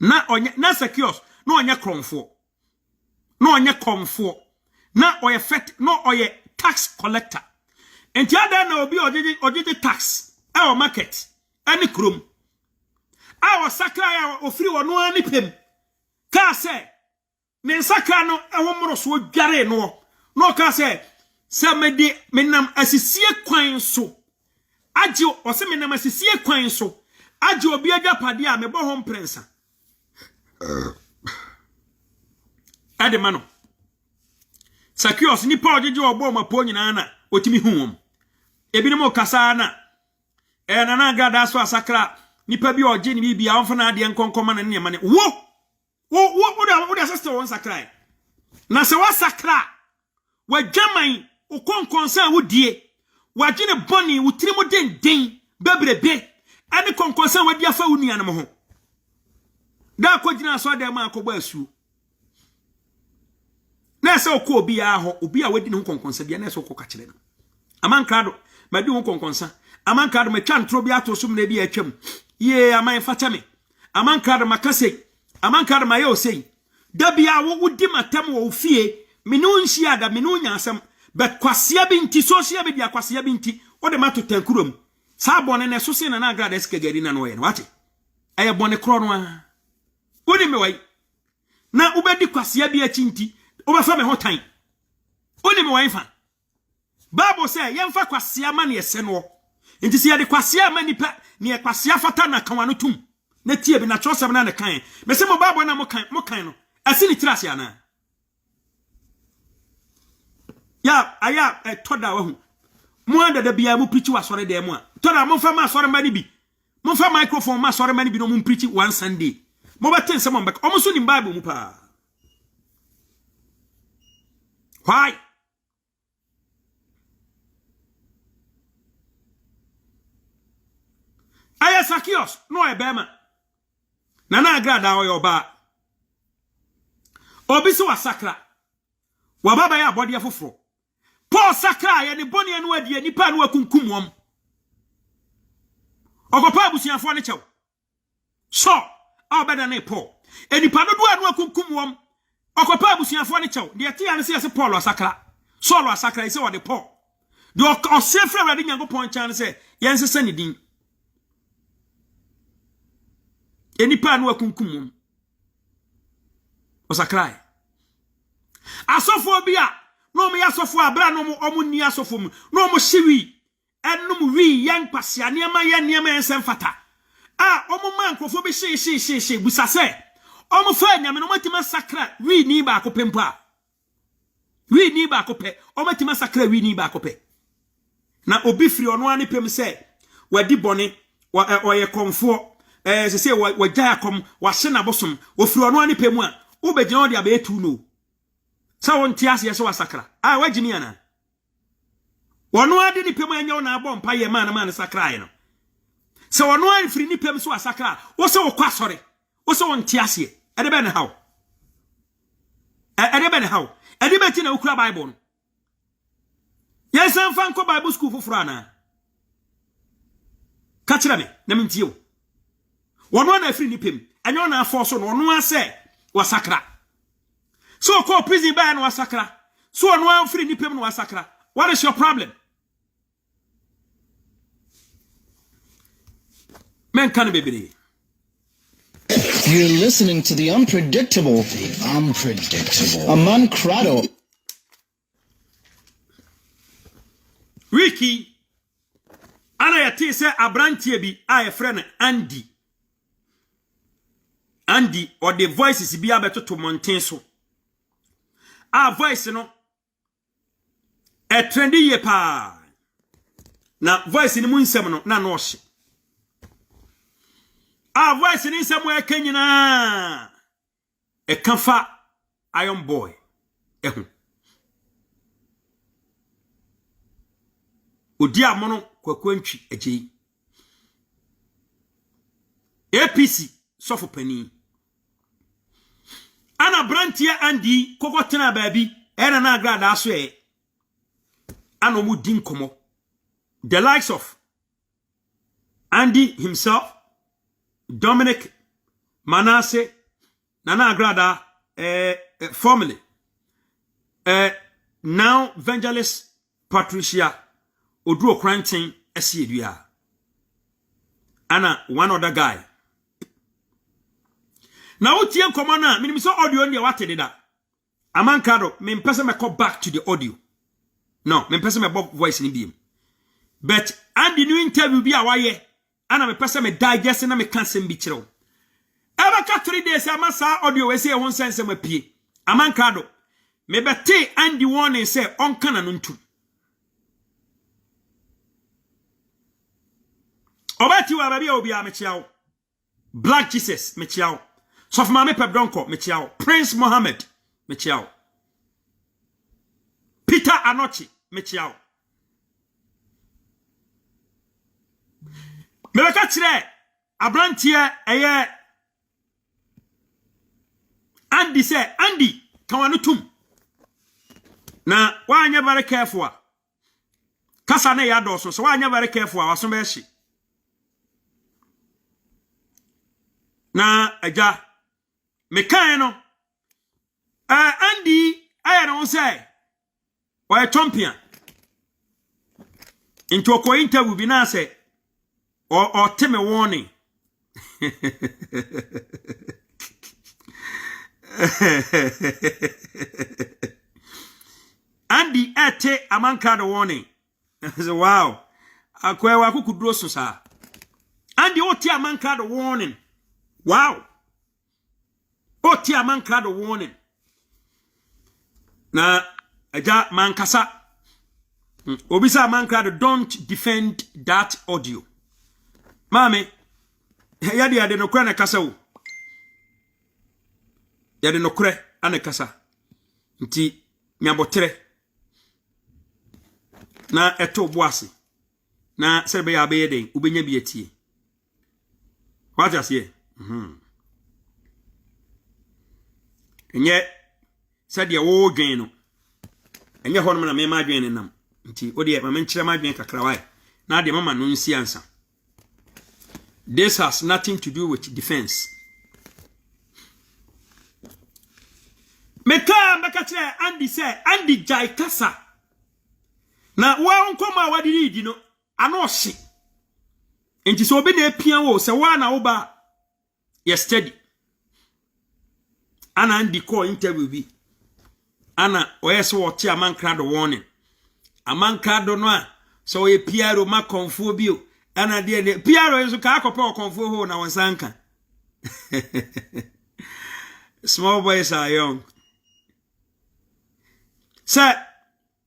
na onye na secures na onye kromfo na onye komfo na oye fet no oye tax collector enti ada na obi ojeje tax e market ani krom awo sakra ya ofiri wono ani pem ka se ne sakra no ehomro so dware no ka se mede menam asisie kwan so agi o se menam asisie kwan so agi obi agapade a mebo ho mprensa ade mano Sakios ni pa ojeje obo mapo nyina na otimi huom ebi no kasa na na agrada so asakra nipa bi oje ni bibia onfa na ade nkonkoma na ne ma ne wo da sister won sakra na se wa sakra wa dwaman ukonkonsa wo die wa gene boni wo tirimo den bebrebe ani konkonsa wa dia fa wo nuanom ho da ko gina so da ma akogba asu na se okọ obi ya ho obi a wadi ne konkonsa bia na se okọ ka kire no amankrado madi ho konkonsa amankrado matwa ntro bi ato so na bi atwam ye aman fatame amankrado makase amankrado mayo sei da bia wo wudi matam wo fie menu nhia da menu nyansam bet kwasia bi nti so sia bi dia kwasia bi nti o de mato tankurom sa bone ne so se na agrada skagari na no ye wate aye bone kro no a wodi me wai na ubedi kwasia bi achi nti obefa me ho tan wodi me wai fa Bible say yemfa kwasia ma ne yese no nti se ye de kwasia ma nipa ne kwasia fata na kanwa tum na tie bi na chosem na ne kan me se mo Bible na mo kan no asini tirase ana ya aya toda wa hu mo anda da bia mo preach wa sore dem a toda mo fa ma sore ma ni bi mo fa microphone ma sore ma ni bi no mo preach one Sunday mo ba ten se mo mbek o mo so ni Bible mu pa why aya Sakios no e bema na agrada o yo ba obi so wasakra wa baba ya abode afoforo Paul sakra ya ne boni anu adie nipa anu akunkumwom ogopa abusiafo ne chew so obeda ne Paul enipa dodo anu akunkumwom ogopa abusiafo ne chew de tie ane se Paul wasakra so lo asakra ise wo de Paul de o sefra wade nyankopon chan se yensese ne din enipa anu akunkumwom osakra asofo bia no me asofo abra no omu ni asofo mu no mo hyewi enum wi yan kwasia niema ya niema ensem fata omu man krofo bi hye busase omu fa nyame no matima sakra wi ni ba ko pempa wi ni ba ko pe omatima sakra wi ni ba ko pe na obi firi ono ani pem se wadi bone oye konfo se wa jaya kom wa hye na bosom wo firi ono ani pem a wo begina odi abetu no sa won tiase ye so wasakra wagini ana wono ade ni pem anya na abọ mpa ye man sakra ye no se wono an firi ni pem so wasakra wo se wo kwasore wo se won tiase ede be ne haw ede be ti na ukura Bible no ye san fan ko Bible school foforo ana ka kire me na mintie wo wono na firi ni pem anya na afọ so no wono ase wasakra so call prison by no wasakra so no free ni pem no wasakra what is your problem men kan bebere You're listening to the unpredictable. Amankrado. Wiki ana yati se abrantie bi a friend Andy or the voices bi abeto to mountain so voice no trendy ye pa na voice ni mu nsem no na no hye voice ni nsem e kanyina kafa Iron Boy odi amono kwakwantwi agei APC sofo pani ana brantia Andy kokotena baabi ena na agrada aso ana mu din komo the likes of Andy himself, Dominic, Manasseh, Nana Agrada, family. Now, Evangelist Patricia, Odro Cranting, Esiedia. Anna, one other guy. Now, what you commander, minimum audio on your what did that? Amankado, me person me call back to the audio. No, me person me voice in him. But and the new interview be a why, and me person me digest and me cancel be chiro. Ever cut 3 days, amasa audio we say one sense me pie. Amankado, me bete and the warning say on kana nuntu. Obati wa baby obi a me chiao. Black Jesus me chiao. Sof mame pep donko me chiao. Prince Mohammed me chiao. Peter Anochi me chiao. Me beka kire abrantie eye Andy say Andy kawanutum. Na wa anya very careful. Kasa na ya doso so wa anya very careful waso be hye. Na aja me kan no Andy aya no say why champion into a interview bi na say or tell me warning. Andy ate amanka the warning. I said wow akwa wa kukudro so sa Andy oti amanka the warning. Wow. Oti amanka the warning. Na aja mankasa. Obisa amanka don't defend that audio. Mame yade no kura na kasa wo. Yade no kura ana kasa. Nti nyabotre. Na eto boase. Na serbe ya be den ubenya bi etie. What just here? Enye said ya wo dwen no. Enye hono na me ma dwen nam. Nti odi ma menkyere ma dwen kakra wai. Na de mama no nsi ansa. This has nothing to do with defense. Meka chere Andy say Andy jai kasa. Na wa nkoma wadiri di no ano hye. Enti so obi na epia wo se wa na wo ba ye steady. Ana Andy call interview bi. Ana oyese wo ti amanka do warning. Amanka do no a so ye piaro ma konfo bi o. Ana de piaro yeso ka akopa konfo ho na wonsanka. Small boys are young. Say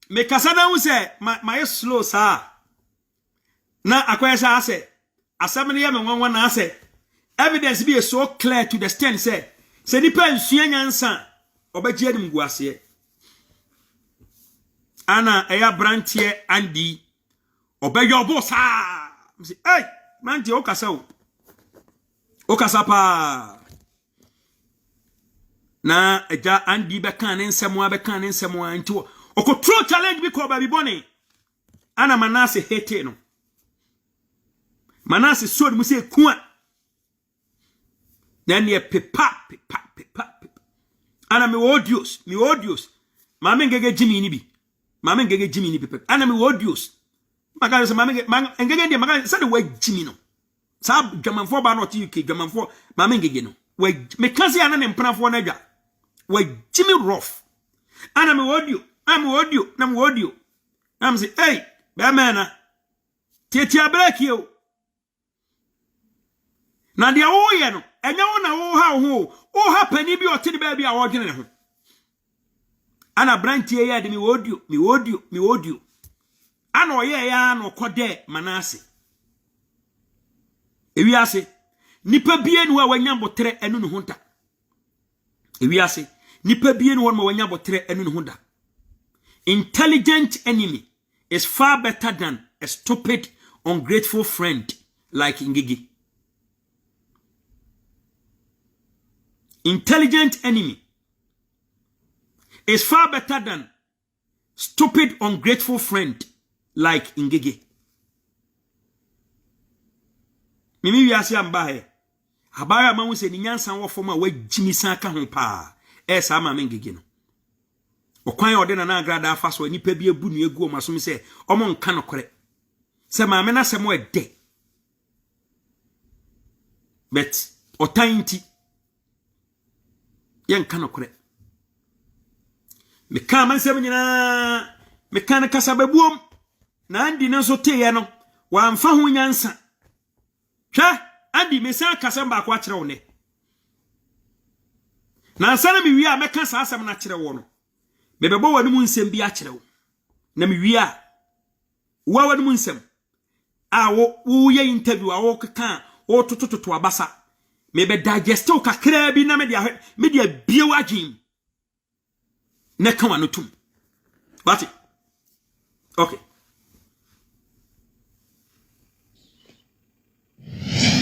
me kasada hu say my slow sa na akwesa ase asem ne ye me nwanwa na ase evidence be so clear to the extent say nipa nsua nyansa obagie adim guase ana eya brantie Andy obeyo bo sa say hey man je okasa pa na eja Andy be kan nsemo nti okotro challenge bi ko ba bi boni ana Manasseh hate no Manasseh so mu say kuan na ne pepa ana me odious mama ngege jimi ni bi ana me odious maga se mama ngege de maga se de wa jimi no sa dwamanfo ba no ti UK dwamanfo mama ngege no wa me kanse ana ne mpanafo na dwa wa jimi rough ana me odio I'm say hey be mana tiatia break you na dia wo ye no enya wo na wo ha pani bi otini ba bi a wo dwene ne ho ana brantie ye de me odio ana oye ya na okode Manasseh ewiase nipa bie nu a wanya botre enu ne honta ewiase nipa bie nu ma wanya botre enu ne honta. Intelligent enemy is far better than a stupid, ungrateful friend like Ngigi. Intelligent enemy is far better than stupid, ungrateful friend like Ngigi. Mimi wiase amba he. Abaya ma hu se ni nyansa wo fom a wagimi san ka ho pa sa ma mengege no okwan ode na agrada afa so nipa bi ebu nu egu o masom se omo nka nokore se ma me na se mo ede bet otanti yen ka nokore me ka man se nyina me ka na kasa babuom na andi na so teye no wa mfa ho nyansa hwa andi me san kasa mba kwa kire wo ne na sana mi wi a me ka sa asem na kire wo no me bebo wanu mu nsem bi a kire wo na mi wi a wa wanu mu nsem a wo ye interview a wo ka o tototo abasa me be digest o kakra bi na me dia bie wagin na ka wanu tum bati okay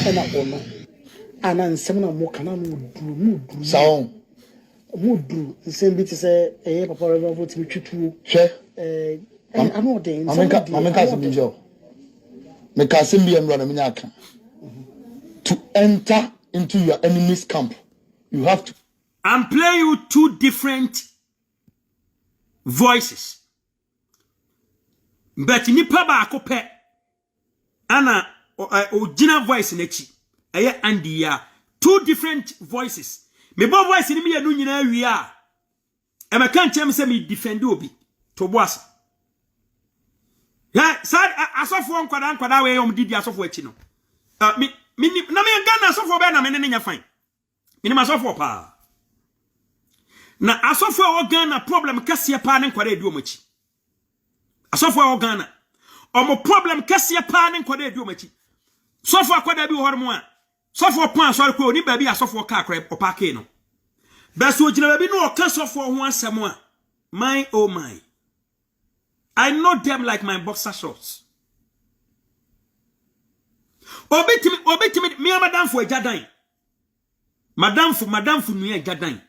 ena ono ana nsem na mo kana no duru saon mudu nsem bi te se papa reverend vote mi twitu hwe ano de amenka se bijo me ka se bi emro na me nyaka to enter into your enemy's camp you have to and play you two different voices but nipa ba akope ana original voice nechi eye Andy ya two different voices me bo voice ni me yanu nyina wi a e me kan chem se me defend obi to boas ya sad asofo nkwada we yom didi asofo achi no mi na me Ghana asofo be na me ne nya fine mi ma asofo pa na asofo o Ghana problem kase pa ne nkwada edu omachi asofo o Ghana omo problem kase pa ne nkwada edu omachi sofo akwada bi hormo a sofo pan sori ko ni ba bi asofo ka akra opake no beso ogina ba bi no oka sofo ho asem a my oh my I know them like my boxer shorts obetimi me madam for ajadan madam for nu ajadan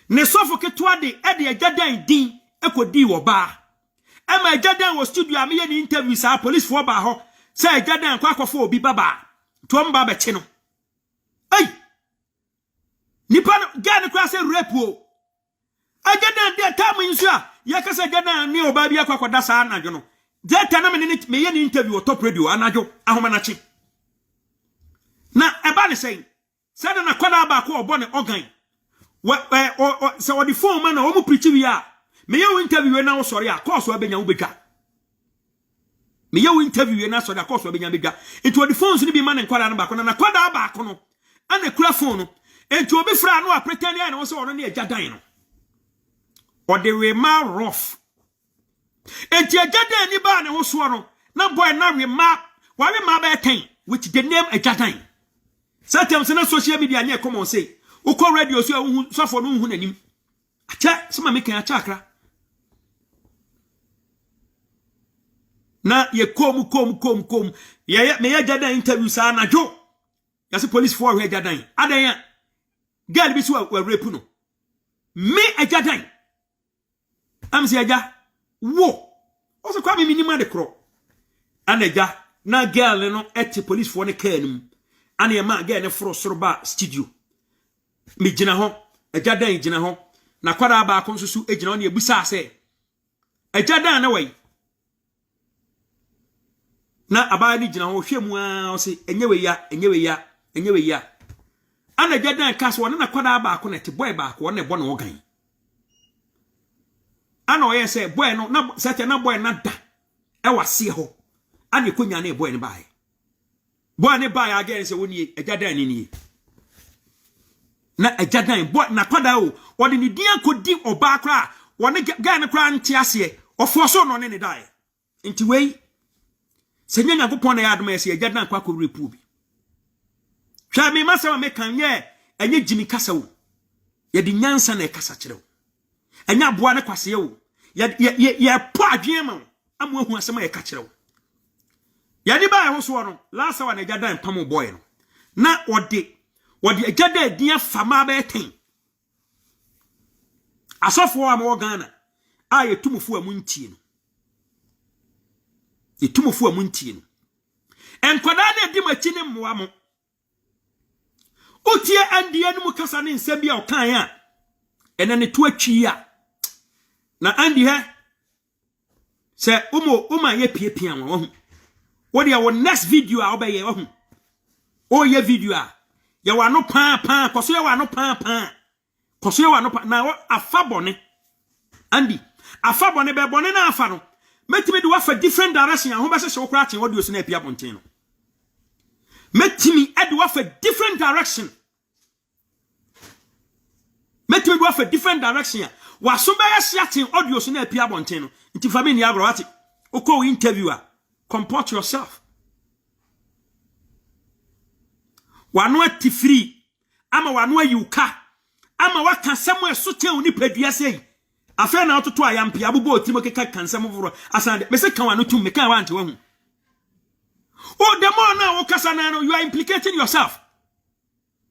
ne sofo ketua de e ajadan din ekodi wo ba e ma ajadan wo studio am ye ni interview sa police for ba ho say ajadan kwa akofo obi baba to mba be che no ai nipa no gane kwa say rape o ajadan de time nsu a ye ka say ajadan ni oba bi akwakoda sa anadwo no de ta na me ye ni interview top radio anadwo ahoma na chi na eba ne say say na kwada ba ko obo ne organ se o di phone man na o mu preach wi a me ye interview na wo sori a course wa benya wo bedwa me ye interview na sori a course wa benya bedwa it wo di phones ni bi man nkwada na ba ko na kwada ba ko no ana kura phone no enti obi fra no a pretend ya na wo se ono ne ajadan no o de we ma rough enti ajadan ni ba ne wo so no na boy na we ma ba ten with the name ajadan sometimes na social media nya come on say uko radio so for no hu nanim acha sama me kan acha akra na ye kom ye me ajadan interview sa na jo ya se police for we ajadan adan ya girl bi so wa rape no me ajadan am se aja wo o so kwa me minima de kro anaja na girl no eti police for ne car num ana ma girl ne fro soroba studio me gina ho ajadan gina ho na kwada ba ko nsusu egina ho ne ebusa se ajadan na wai na abaa ni gina ho hwemu a o se enyewe ya ana ajadan ka so na kwada ba ko na te boy ba ko na ebo na ogan ana o ye se boy no na sete na boy na da e wase ho ana ekonya na boy ne bae boy ne bae again se woni ajadan ni na ajadan boy na kwada o wode ni dia kodi oba kra woni guy ne kra nti ase ofo so no ne dae nti wei se nyanya gopon na ya adoma ese ajadan kwa ko repu bi hwa me masawa me kan ye enye jimi kasa wo ye di nyansa na kasa kire wo enya boa ne kwase wo ye po adwen ma amu ahu asema ye ka kire wo ya di ba ho so no lasa wa na ajadan pam boy no na wode ajadan dia fama ba ten asofo am wo Ghana a ye tumufo amu ntie no enkwada na di machi ne mmoa mo Utie Andy and Mukasani in Sebia or Kaya. And then the two chia. Na Andy he say Uma ye piano. What your next video I'll be ye. Oh ye video. You are no pan, cause you are no pan. Cause you are no pan. Now a fabone. Andy. A fabone be bonena afano. Met me do a different direction. I hope I say cratching what do you say Pia Pontino. Met me do a different direction. Met me do a different direction. Was so by shouting audio in Pia Pontino. Into family agrati. Oko interviewer. Comport yourself. Wanwa tifri. Ama wanwa yuka. Ama waka somewhere sote uni pedua say. Afa na ototo ayampi abubo otimo keka kansam vuro asande me se kan wanu tum me kan wa ante wahu. Oh, the more now okasa you are implicating yourself.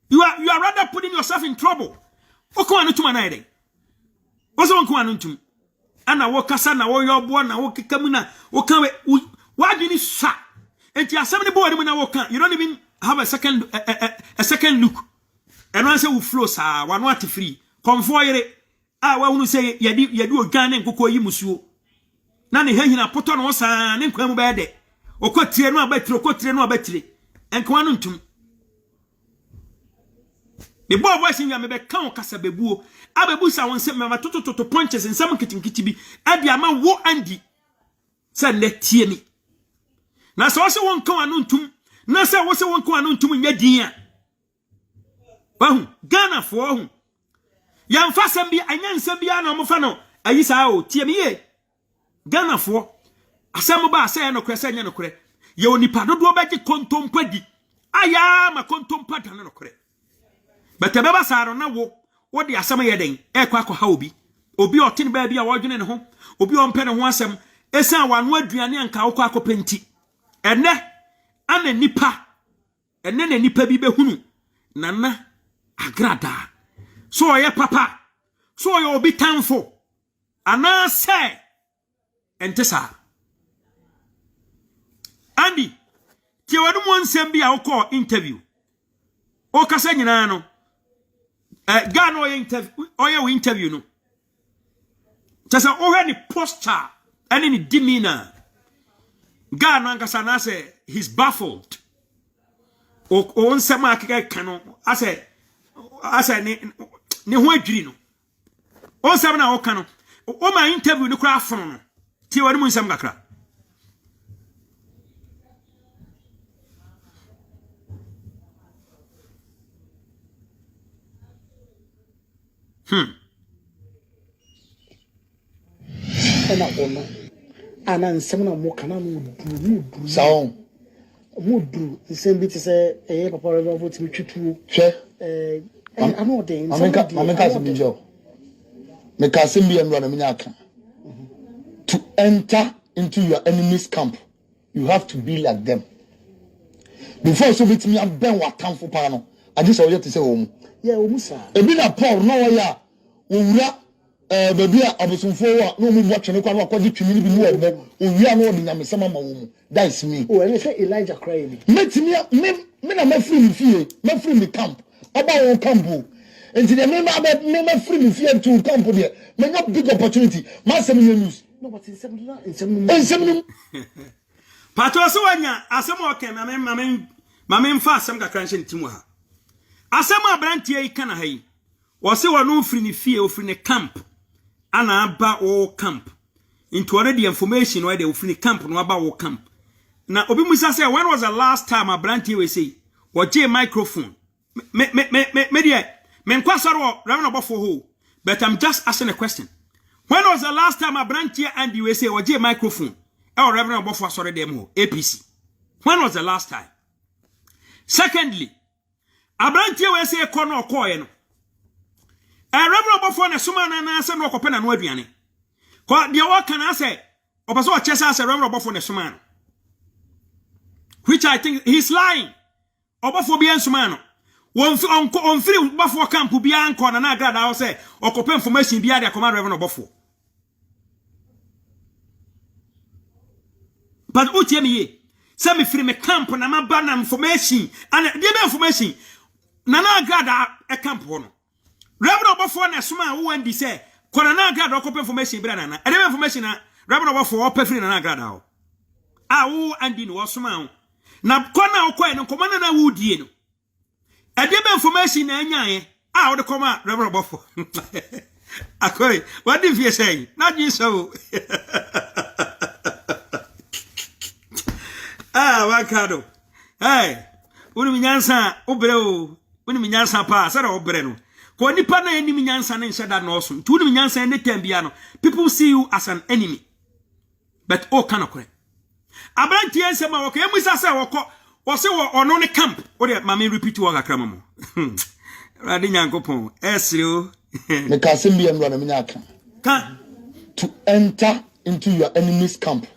You are rather putting yourself in trouble. Oko wanu tum anaide. Oso wonko wanu tum. Ana wokasa na wo yobo na wo keka mu na wo kan we wadwini sha. Enti asem ne bo wani mu na wo kan. You don't even have a second look. And once you flow sa wanu ate free. Konfoyere wa hunu say yedi ogane nkoko yi musuo na ne hehina poto no sa ne nkwa mu bede okotire no abatire enkwa no ntum me bo voice nya me be kan kasa bebuo abebu sa won se me matototo punches nsam kitinkiti bi ade ama wo andi se ne tie mi na so se won kan anu ntum na se wo se won kan anu ntum nya din a wahu Ghana fo hu Yamfa sembi anyansem bia na omofa no ayisa o tie me ye Ghana fo asem ba ase no kure se nya no kure ye onipa dodo beji kontompa di aya ma kontompa da no kure bete beba saro na wo de asem ye den e kwa akọ ha obi otin ba bia wo dwene ne ho obi ompe ne ho asem esa wano aduane anka wo kwa akọpenti ene ana nipa ene na nipa bi behunu nana agrada so ye papa so ye obi tanfo ana say entesa Andy ti wadu mo nsem bia wo call interview o kasa nyina no Ghana o ye interview no tesa o he ni posture and ni demeanor Ghana ankasa na say he's baffled o nsem akeka kano ase ne ho adwiri no o nsem na o kano o ma interview ni kura afono no ti wadu mo nsem kakra Ena ono ana nsem na mo kana no duru Saon. Mudu nsem bi te se papa reverend vote mi twituo Hwe. Ano de Mamenka simjo. Me ka simbi emro na menya aka. To enter into your enemy's camp, you have to be like them. Before so bit me am ben watamfo pa no. Age so ye te se wo mu. Yeah, wo mu sa. Ebi na Paul no wo ya owura baby abosomfo wa no mu botwe ne kwa no akodi twini bi no wo owia no de nyamesema ma wo mu. That is me. Oh, and say Elijah cry me. Me na me free me fie, me free me camp. Oba wo camp. Enti de me free me fie to camp there. Me got big opportunity. Ma sem news. No, but in Pato so wanya asem o ken mame mfa asem kakra nche ntimu ha. Asem abrantie yi kana ha yi. Wo se wo no free ne fie, o free ne camp. Ana aba o camp. Into already information where they will free camp no aba o camp. Na obi musa say when was the last time abrantie we say wo je microphone. Me there. Me nkwasaro Reverend Obofo ho. But I'm just asking a question. When was the last time abrantie and you say wo je microphone? Or Reverend Obofo sorry them ho APC. When was the last time? Secondly, abrantie we say kono okoye no. Reverend Obofo na suma na ase no okopena no aduane. Ko de wo kana say obaso o chesa ase Reverend Obofo na suma no. Which I think he's lying. Obofo bi ensuma no. On free Obofo camp bi anko na na agrada ho say okope information bi ade akoma Reverend Obofo. But utie me ye. Say me free me camp na ma ba na information and the information Nana Grada a camp one. Reverend Buffon na suma who and say, Corona Grada copy information, Branana, and information, Reverend Buffon or Pefrin and Agrada. Ah, who and in was suma. Na Kona or Coin and Commander Wood Yeno. A debe information and yae, ah, the comma, Reverend Buffon. Akoy, what did you say? Not you so. Ah, Wakado. Hey, when we answer, Obreo, when we answer pass, or Obreno. Ko nipa na enemy nyansa na nhyɛ da na ɔso tu ni nyansa ne tambia no people see you as an enemy but oh kana kore abranti ensema wɔ ka emusa sɛ wɔkɔ wɔse wɔ ɔno ne camp o de mama repeat wɔ kakra mamo rade nyankopɔn esrio me ka sem bi emra na me nyaka ka to enter into your enemy's camp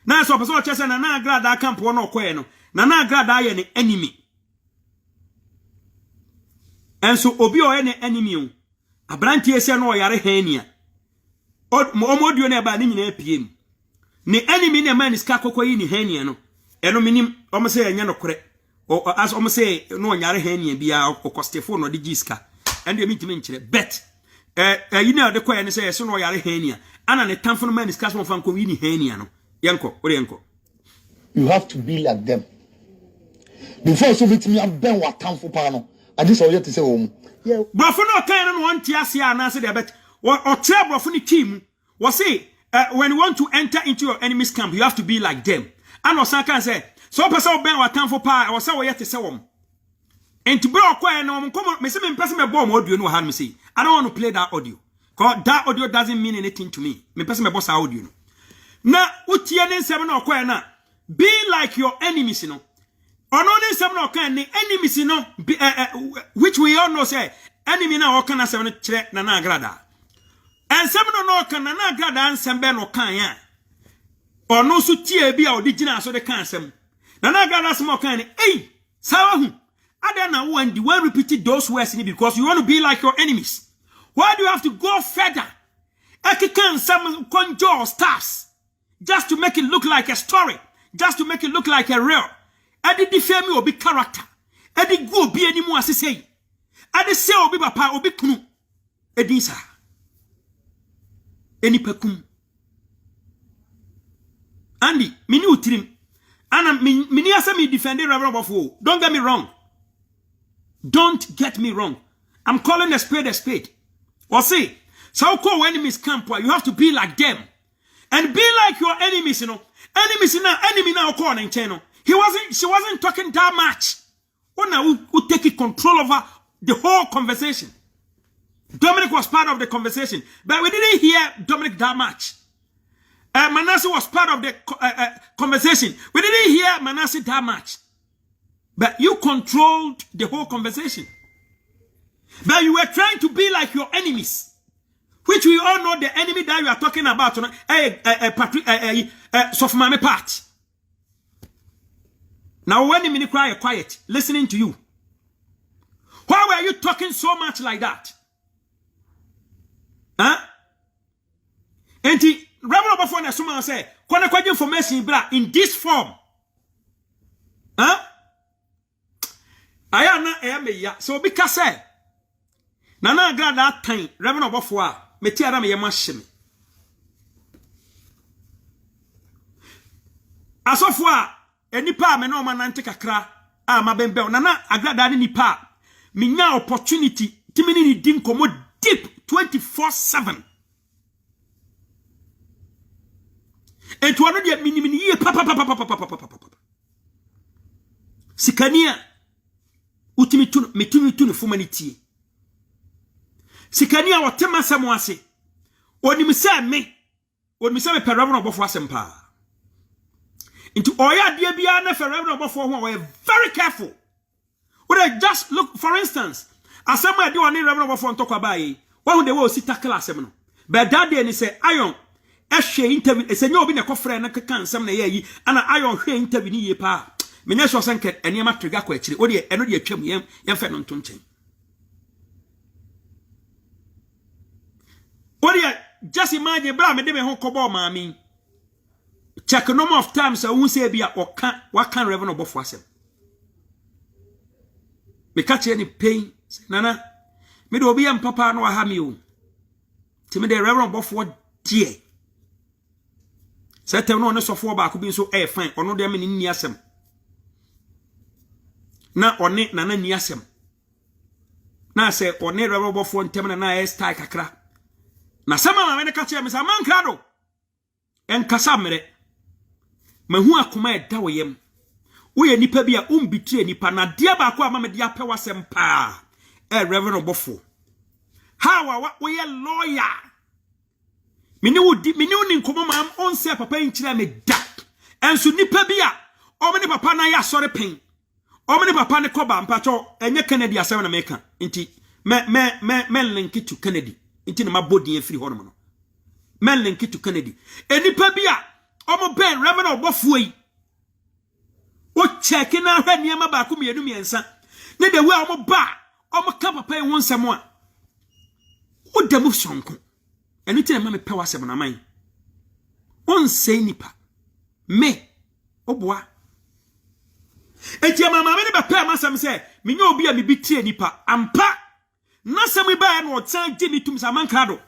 na so person ɔkyɛ sɛ na agrada camp wɔ na ɔkɔɛ no na agrada yɛ ne enemy. And so obi o ene enemy o abranti ese no yare hania omodio na ba ni nyina apiem ni enemy na man iska kokoyi ni hania no eno minim omo se enya no kore o as omo se no yare hania bia okostefo no de giska ende mi ntimi nkire bet yi na de koye ne se ese no yare hania ana ne tamfo no man iska so fan ko yi ni hania no yenko ore yenko. You have to be like them before so bitimi aben wa tamfo pa no. I just want to say, yeah, Brofo no kind of one tiasia and answer there, but or tell Brofo team was say when you want to enter into your enemy's camp, you have to be like them. And was can say, so person ben what time for pa or so yet to say one. And to bro quiet no come me say me person me bomb audio no hand me say. I don't want to play that audio. Cause that audio doesn't mean anything to me. Me person me boss audio no. Na utie ne nsem na quiet na be like your enemies, you know. Onone sem no kan ni enemies no which we all know say enemy na o kan asem no kire na agrada ensem no kan na agrada ensem be no kan ya ono so tie bi a odigina so de kan asem na agrada asem o kan ni sawa hu ada na one the one repeated those words ni because you want to be like your enemies. Why do you have to go further can some conjure stars just to make it look like a story, just to make it look like a real Adi defame obi character. Adi go obi animu asese. Adi se obi papa obi kunu. Edi sa. Eni pekum. Andy, mini utirim. Ana mini asa me defend Reverend Bofo. Don't get me wrong. Don't get me wrong. I'm calling a spade. Or say, so call enemies camp where you have to be like them. And be like your enemies, you know. Enemies now, enemy now call in channel. She wasn't talking that much. Well, now who take control over the whole conversation. Dominic was part of the conversation, but we didn't hear Dominic that much. Manasseh was part of the conversation. We didn't hear Manasseh that much. But you controlled the whole conversation. But you were trying to be like your enemies, which we all know the enemy that you are talking about. Sofmame part. Now when the minute cry quiet, listening to you. Why were you talking so much like that? Huh? And the Reverend Bafon as someone say, "Kwana information bra in this form." Huh? Ayana emeya. So because say, Nana glad that time, Reverend Bafo, me tiara me yemashime. Asofwa enipa me no manante kakra a mabembe nana agrada ni nipa me nya opportunity timini ni din komo deep 24/7 and one de minimini ye papa sikania utimi tunu fumanity sikania wotema samwase onimisa me pe Reverend Bofo asempa. Into Oya dear Biana for Reverend Bofo, we're very careful. Would I just look, for instance, as somewhere do any Reverend Bofo talk about one they will sit tackle seminal. But that day, and he say, Iron, she interview, a senior being a coffer and a can some ye, and an iron she interview ye pa. Minesho Sanket and Yama Trigaco actually, or the energy of Chim Yam Fenon Tunchen. What do you just imagine, Bram, and Demi Hokobo, mammy? Check a number of times I won't say be what can Reverend Bofo. me catch any pain nana me do obi am papa no aha me o ti me the reverend bofo dear say tem no ne sofo ba ko bi so fine ono de me ni asem na one nana ni asem na say one reverend bofo ntem na style kakra na sama ma me catch me say man krado en kasa mere mahu akoma e da woyem woye nipa bia umbitie nipa na dia ba ko ama me dia pe wasem pa reverend obofo how woye lawyer mini uni nkomo ma onse papa nkyira me da enso nipa bia o me ne papa na ya sori pen o me ne papa ne koba mpacho enye Kennedy asem na meka nti me link to Kennedy nti na mabodi afiri hono no me link to Kennedy enipa bia o mo ben reverend obofo yi o check na hwa niam ba ko mienu miensa ne de we o mo ba o mo ka papa won nsem a o da mu sonko eni tine ma me pe wasem na man on sei nipa me oboa enti mama me ne be pe amasem se menye obi a me bitie nipa ampa nasem ba na o tan je mi tum sa man krado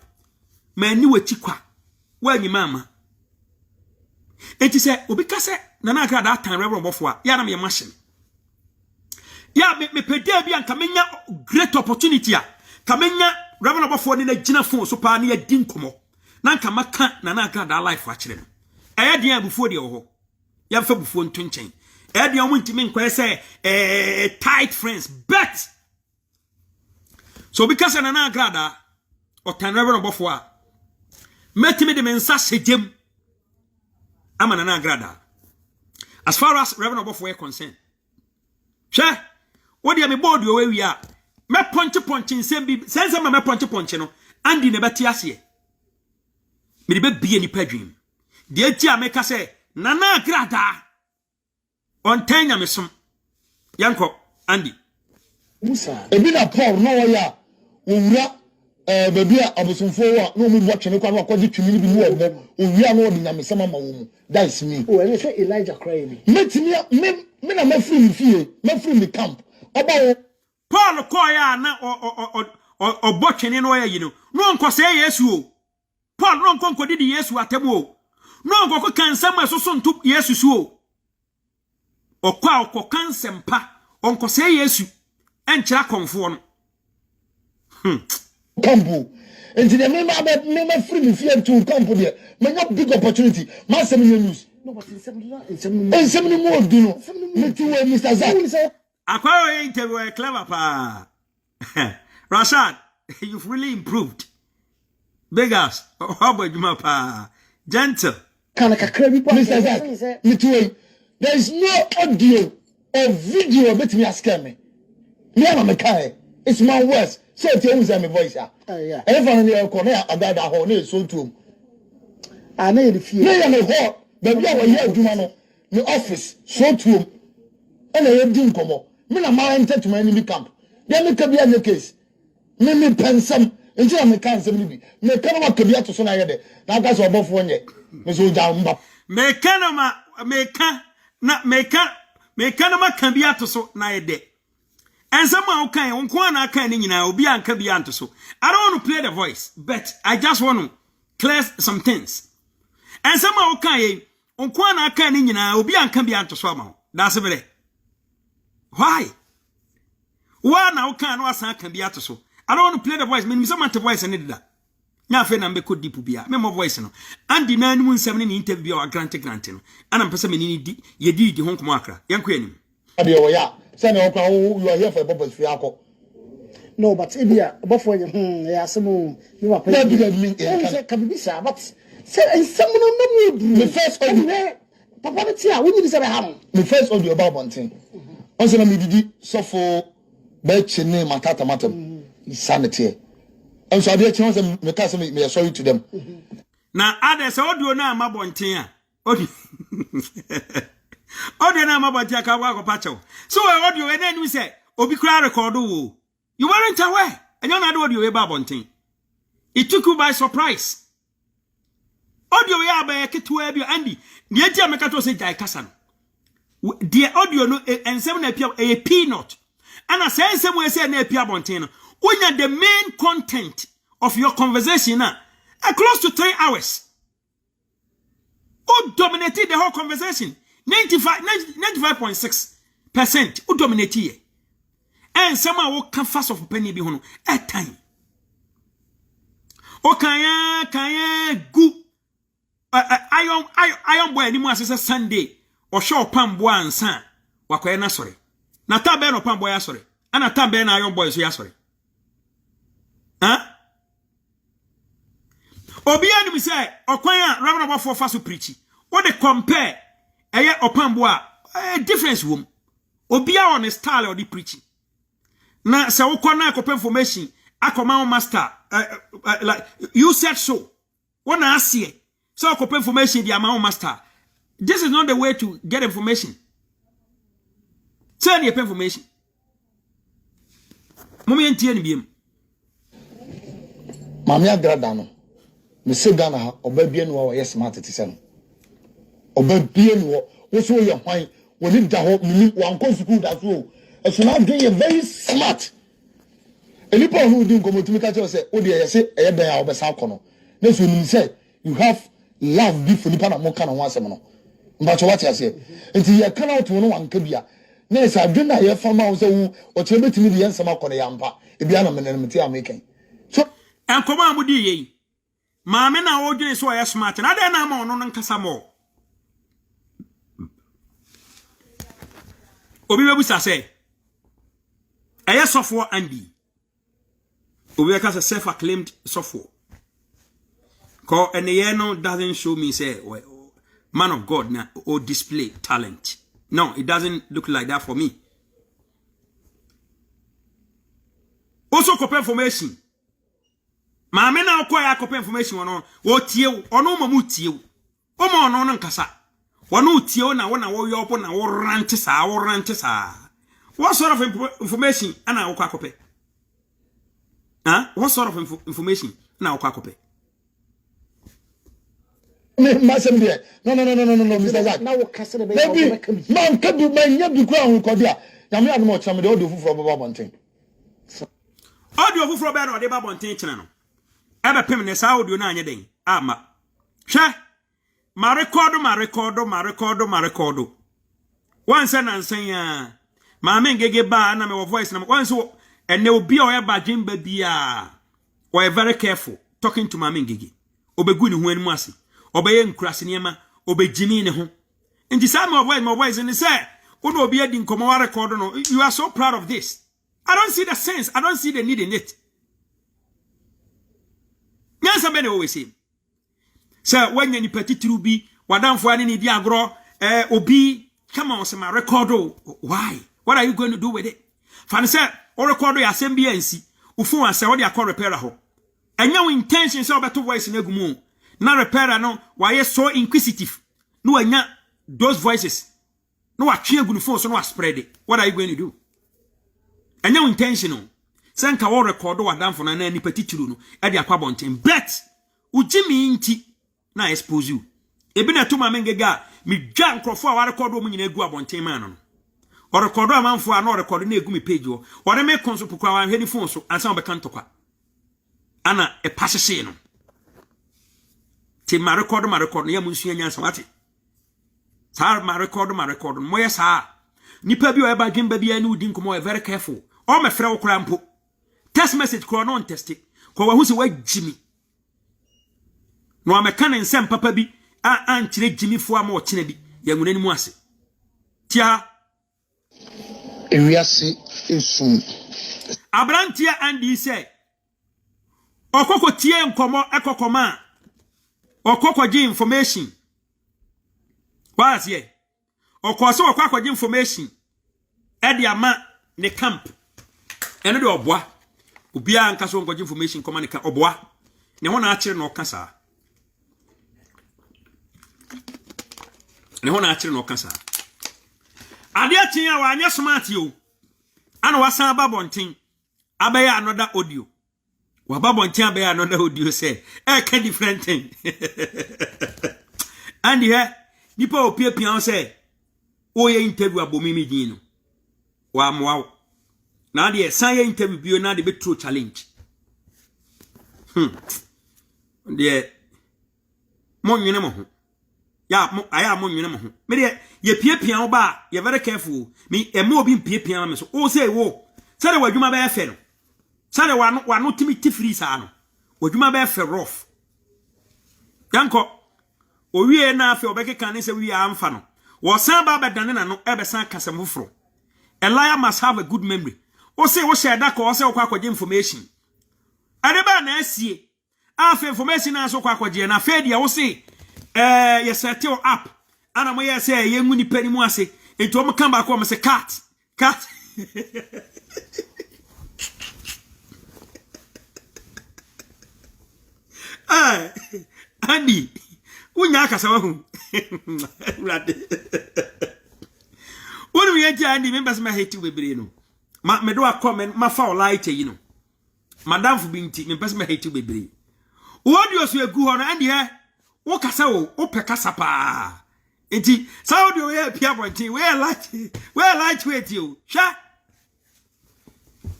mani wachi kwa wanyi mama enti se obi kase na na agrada atan reverend bofo a ya na me machine ya me pede bi anka menya great opportunity a kamenya reverend bofo ni na gina phone so pa na ya di nkomo na nka maka na na agrada life a kire no eye dia abufuo de ho ya fa bufuo nto nchen eye dia omo ntimi nkwa se tight friends but so because na na agrada otan reverend bofo a metimi de mensa sejem amana na agrada as far as reverend bofo we concerned che wodi me board yo we a me ponche nsem bi sense me ponche no andi ne beti ase me de be bie ni padwin de ati a me ka se na na agrada on tanya me som yanko andi musa ebi na Paul no ya owura baby a abosomfo wa no mu botwe ne kwa no akodi twimi bi no wo owia no odi nyame sama ma wo mu that is me oh and say Elijah cry me metimi me na ma free me fie ma free me camp oba wo Paul call ya na o botwe no ya yino no nko se Yesu o Paul no nko didi Yesu atemu o no nko kansam asoso ntu Yesu su o okwa kansam pa onko se Yesu enkyira konfo no campo and the me free me fie to campo there me got big opportunity ma sem news no but in some more do no me to Mr. Zak Akwa interview clever pa Rashad you've really improved big ass how about you pa gentle kana kakra bi pa Mr. Zak me to there is no audio or video bet me ask me am a kai it's my words say it use my voice ah yeah everyone here ko na agada ho na so tuom ana e fie na ya me ho ba bia wo ye adwuma no me office so tuom na ye di nkomo me na ma enter to my enemy camp dem me ka bia na case me pensam nti na me kan sem ni bi me ka na ka bia to so na ye de na ga so obofo nye me so ja mba me ka na ma kan bia to so na ye de and somehow can unkwana can nyina obi anka bia anto so I don't want to play the voice but I just want to clear some things and somehow can unkwana can nyina obi anka bia anto so ama that's it why now can no asan kan bia to so I don't want to play the voice me some voice and that nya fe na mbeko deep bia me mo voice no andi na anim nsem ne interview wa grant no ana mpesa me ni di ye di ho nkomo akra yanko anim ade wo ya say na okwa you are here for purpose fi akọ no but ebia bofo ya asemu me wa pa me can be sir but say some no me first audio papa ne tia woni say be ham me first audio about bonten on say na me didi so for be chene matata matam insanity and so ade chen say me ka say me sorry to them na ade say audio na ma bonten a audio audio na ma bonten ka wa ko pacho so audio we na nu say obi kura record wo you weren't aware and you na audio we ba bonten it took you by surprise audio we aba ketu abi andi ne tia me ka to say jai kasa no the audio no ensem na pia a peanut And I say same way say na pia bonten no. When the main content of your conversation now, close to 3 hours. Who dominated the whole conversation? 95.6%. Who dominated? And someone who can fast of penny be hono at time. O kaya gu iron boy anymore as Sunday or show pam boy and san wakoya na sorry. Na tabe no pam boy sorry. Ana tabe na iron boy so ya sorry. Huh? Obianu mi say okwanya Reverend Obafo fa so preach. What they compare eye opambo a difference wom. Obia on the style or the preaching. Na se wokọ na akọpa information akọma master like you said so. Wanna ask here. So akọpa information the amount master. This is not the way to get information. Send your information. Mummy ntie ni biem. Mami agrada no. Me se Ghana ha obabie no wo ye smart ti se no. Obabie no wo so ye hwan wo ni da ho ni wan ko school da so. E so na dey very smart. Enipa who din komotimi ka che say o de ye se e dan ya obesa kono. Na so ni say you have love be for nipa na mo kana ho asem no. Mba cho what you say. Enti ye kana to no wan ka bia. Na say adwena ye fama wo say wo o che betimi de ye nsema kono ya mpa. E bia na menemti American. So Enkoma amudi ye. Maame na wo dwene so ya smart. Na de na ma ono nkasa mo. Obi bebusa say eye software Andy. Obi ka say self-acclaimed software. Ko ene no doesn't show me say man of God na or display talent. No, it doesn't look like that for me. Also copy information. Maame na okoya copy information wono wo tie ono mamu tie wo mo ono no nkasa wono tie na wona wo yopo na wo rant sa what sort of information ana wo copy what sort of information na wo copy Masem there. No, Mr. Zach. Now what castle be man can do man you go on ko dia. Ya me admo chama de odo fufu baba bonten. Audio fufu baba de baba bonten chena no. Ebe pem ne sa audio na anye den. Ama. Hwe. Ma record. Once na nsan ya. Ma me ngege ba na me voice na once ene obi a oya badwemba bia. We are very careful talking to ma me ngege. Obegu ni hu animu ase. Obeye nkurase niema, obejimi ne ho. Nti sa my voice and say, "Uno obi adi nkomo wa record no. You are so proud of this." I don't see the sense. I don't see the need in it. Nyansa be na always say. Sir, when you petitru bi, wadamfo ani ni di agro, obi, come on, say my record. Why? What are you going to do with it? Fan say, o record ya sembi ensi, ufu an say what ya call repair ho. Enya wo intention say obeto voice na gumu. Na repairer no, why so inquisitive? No enya those voices. No wa twe gu no phone so no wa spread it. What are you going to do? Enya wo intentional. Senka wo record wadamfo na ni petitru no, e de akwa bonten. Bet ujimi nti na expose you. Ebi na to ma mengega mi dwa nkrofo a wa record wo nyina egu abonten man no. O record amanfo a no record na egu mi page wo. O de me konso pokwa wa hwedi phone so ansa obeka ntokwa. Ana e passese no. Ti ma record no ya munsu nyansa wate. Sa ma record mo yesa. Nipa bi o e ba dwemba bi ani udi nkomo e very careful. O me frɛ wo kra mpo. Text message ko no on test it. Ko wa hu se wa jimi. No ameka ne nsem papa bi a nkyire jimi fo ama o kyene bi. Ya nguna ni mu ase. Tia Ewiase esun. Abrantia Andy say okoko tie nkomo ekokoma okokwaji information was here okoso okwaji information e de ama ne camp eno de oboa obia nka so nkwaji information koma ne ka oboa ne ho na akire na okasa ade atia wa anya smart yo ana wasan babonten abaya another audio wababonten abaya another audio say can different thing and here nipa opia pian say oye interview abomimi din no wa moa na de san interview bio na de be true challenge de mo nwene mo ho ya mo aya mo nwene mo ho me de ye piapia wo ba ye very careful me e mo obi piapia me so o say wo say de wadwuma ba efe no say de wano timi tifiri sa no wadwuma ba efe rough yanko o wie na afi obekeka ne se wie amfa no wo san ba bedane na no ebe san kasem foforo a liar must have a good memory o say wo share that ko say wo kwaje information adeba na asie afi information na so kwaje na fe dia wo say you set you up ana mo yes say ye nguni pani mu ase ento mo kan ba ko mo say cat Andy unya akasa wahu rade wonu yenti Andy members ma hate bebre no me do a comment ma fa light yi no madam fu binti members ma hate bebre audio so egu ho no Andy wo kasa wo pekasa pa enti sa audio ye pia bonti we light wait you sha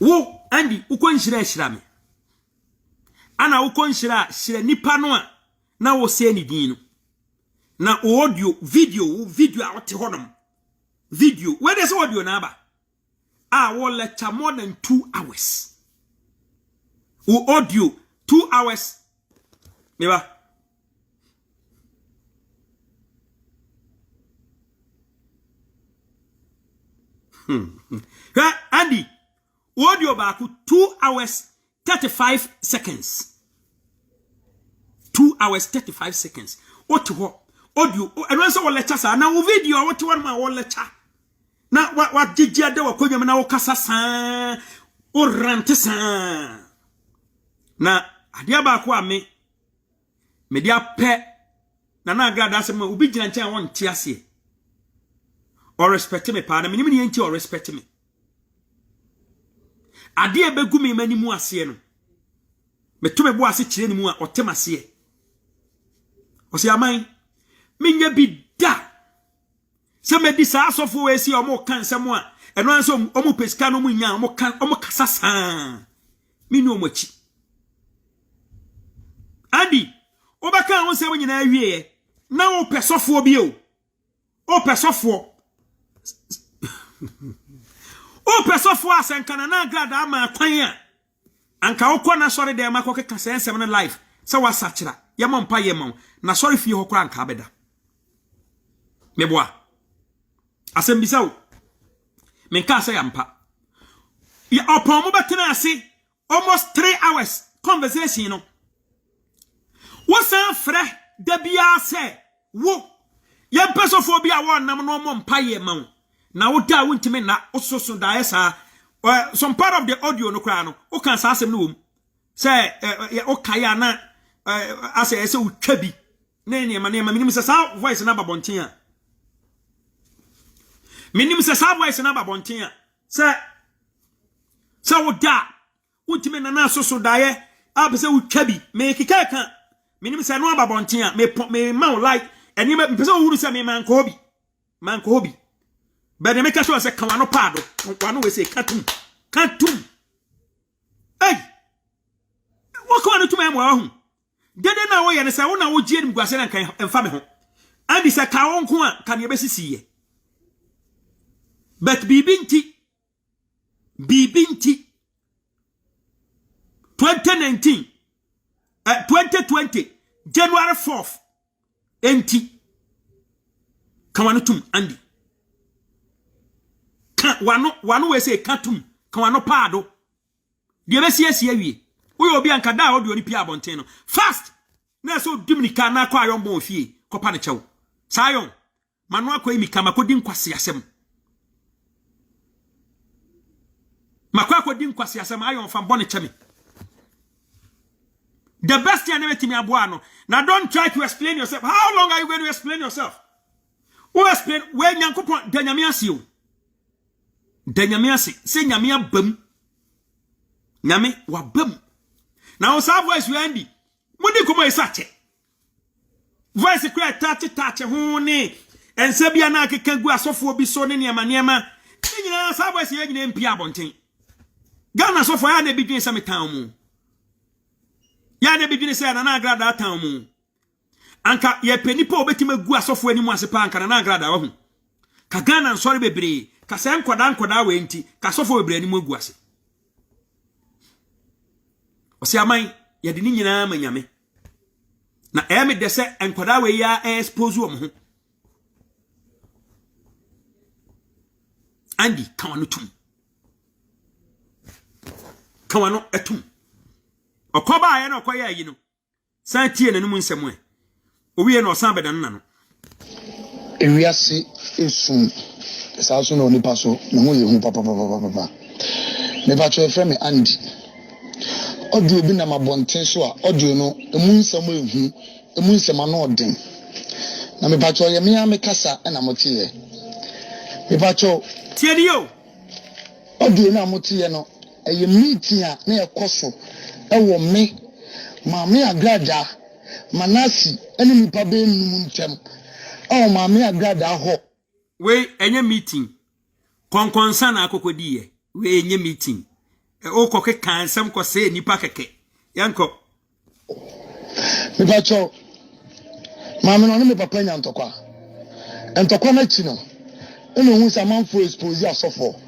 wo Andy uko nhira me ana uko nhira nipa no a na wo se ni din no na audio video a wote honom video where there's audio na ba wo lecture more than 2 hours wo audio 2 hours neba Andy audio ba ku 2 hours 35 seconds 2 hours 35 seconds what audio and when so lecture sa na video what one ma lecture na what jijia de wakonwa na wo kasa sa o rante sa na adia ba ko ame me dia pe na agrada asem obi gina nchen won tie ase o respect me pa na me ni enti o respect me adia be gumi mani mu ase no me to me bo ase kire ni mu a otemase o se aman minya bi da se me di sa asofo we si o mo kan se mo a eno anso o mo pesika no mu nya o mo kasa sa mi ni o mo chi Andy o ba kan won se wo nyina awie na o pesofo bi o pesofo o pesofo asenkana na agrada ama kwan a anka okọ na sorry de ma kokeka sensem na life se wasachira ye mo mpa ye mo na sorry fi ho kra anka beda meboa asem bisa o menka se yampa ya opon mo betena ase almost 3 hours conversation no wosan frɛ da bia se wo ye pesofo bia wo nam no mo mpa ye ma na wo da wo ntimi na ososo da esa some part of the audio no kra no o kan sa asem no wom say o kaya na ase ese utwa bi ne ma minim se sa voice na babonten a minim se sa voice na babonten a se wo da untime na soso dae abese utwa bi me kika kan minim se no babonten a me ma like eni me pese wo huru se me man ko hobi but they make sure say kawano pado wano we say katum hey what kawano to me mo dede na wo ye ne say wo na wo gie nim guase na kan emfa me ho andi say ka won ko a kan ye besisi ye but bibinti 2019 2020 January 4th enti kawano tum andi wano we say katum kan wano pado de be siesie wie wo obi anka da audio ni pia abonten no fast na so dimnika na kwa ayon bon fie kopa ne chew sayon manu akwa imi kama kodi nkwase asem makwa kodi nkwase asem ayon fam bone cheme the best thing never timi aboa no now don't try to explain yourself. How long are you going to explain yourself? Who explain when yankopon danyame ase o danyame ase se nyame abam nyame wabam na o sa voice we andi mudi komo isache voice kra touch ho ne ense bia na akeka gu asofo bi so ne niema nyina sa voice ye nyina mpia abonten Ghana so for ya na bidwin se metan mu. Ya na bidwin se na agrada tan mu. Anka ye penipa obetima gu asofo ani mu asepa anka na agrada wa hu. Ka Ghana nsori bebre, ka se nkoda we nti, ka sofo bebre ani mu agu ase. Osi aman ye de ni nyina manyame. Na me de se nkoda we ya expose wo ho. Andy kawano tum. Kawano etum. Okoba aye na okoya yi no. San tie na numu nsemu e. Owie na osan bedan na no. Ewiase esun. Saso na onipa so na ho ye hu papa. Me ba cho efre me Andy. Audio bi na mabonten so a audio no emu nsemu ehu, emu nsema na odin. Na me ba cho ye me amekasa na motie. Me ba cho Tiedio. Audio na motie no eye meeting a na ekoso ewo me maame agrada manasi ene nipa be num ntem maame agrada ho We enye meeting konkonsa na akokodi ye we enye meeting o koke kansam ko se nipa keke yanko me bacho maame no me papa nya ntokwa na chi no ene hu sa manfo expose asofo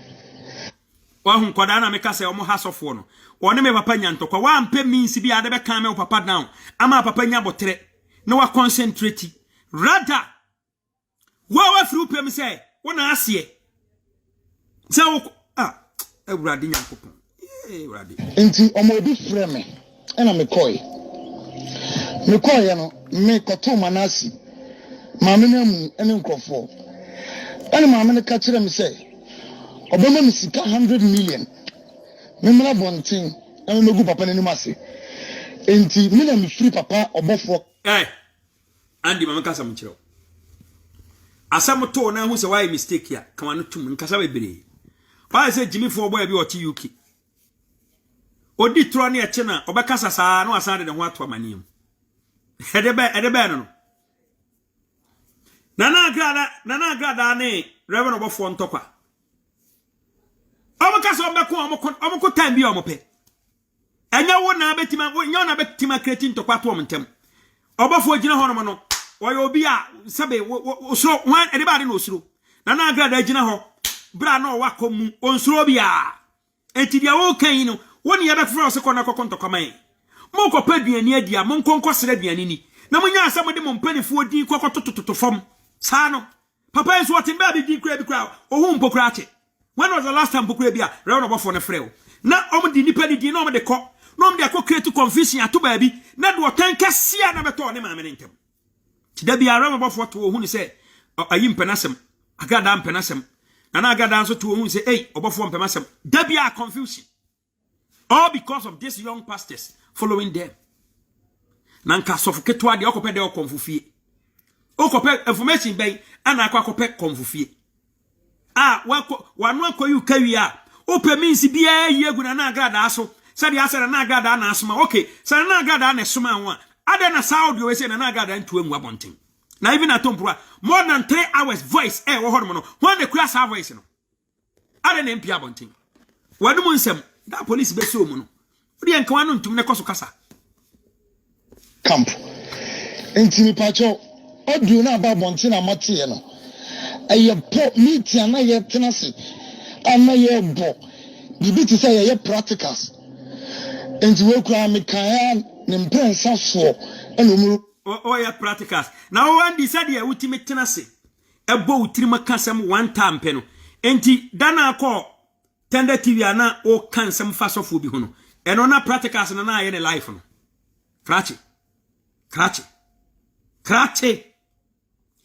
wa hu koda na meka se omo hasofo no one me papa nya ntokwa wa ampe means bi ade be kan me papa down ama papa nya botere na wa concentrate rather wa fru pem say wona ase se wo ewurade nyankopon ewurade enti omo obi frɛ me ena me koi no me koto manasi maame na mu ene nkrofo ene maame ne ka kire me say obama me sika 100 million me mra bontin ene megu papa ne nimase enti me na me free papa obofo Andy mama kasa mo kire asam to na hu se why mistake ya kama no tum nkasa bebere why say Jimmy for boy bi oti UK odi tro na eche na obekasa saa na asan de ho ato amanim edebe no nana agrada ne reverend obofo ntokwa obekasa obeko time bi omope enya wo na betima create ntokwa to omntem obofo gina ho no Oyo obi a sabe osuro wan edebade no osuro na agrada gina ho bra na wakomu onsuro bia enti dia wo kan no woni ya befro se kona kokontokoman mo ko paduani adia mo nkonko sere aduani ni na munya asam de mo mpanifo di kokotototo fom sa no papa enso wotin ba bi di kura bi kura ohu mpokura ache when was the last time mpokura bia re no bofo ne freo na omdi nipa di na omde ko na omde akọ create confusion ato ba bi na do tanka sia na beto ne maame ntem da bia re no bofo to ohu ni se ayi mpenasem agada mpenasem na agada nso to ohu ni se obofo mpenasem da bia confusion. All because of these young pastors following them. Nanka sofoketwa de okope de okonfufie. Okope information ben ana akope konfufie. Wanu akoyu kawia. Ope means bia yegu na agrada aso. Sadi asa na agrada na asoma. Okay, sa na agrada na soma ho. Ada na Saudi we say na agrada ntu emu abonten. Na even atompura more than 3 hours voice wo hono no. When the cross our voice no. Ada na mpi abonten. Wanu mu nsem da police be so mu no odi enka wanu ntum ne koso kasa camp entini pacho odu na ba bonti na matie no eye po meeting na ye tenase ana ye bo bibi ti say ye practicals enti we kura me kan ne mpensa so eno mu ye practicals na o andi said ye ultimate tenase ebo utiri makasem one time pe no enti dana akọ Tender TV ana o kan sem fasofo bi hono eno na practicals na ye ne life no krachi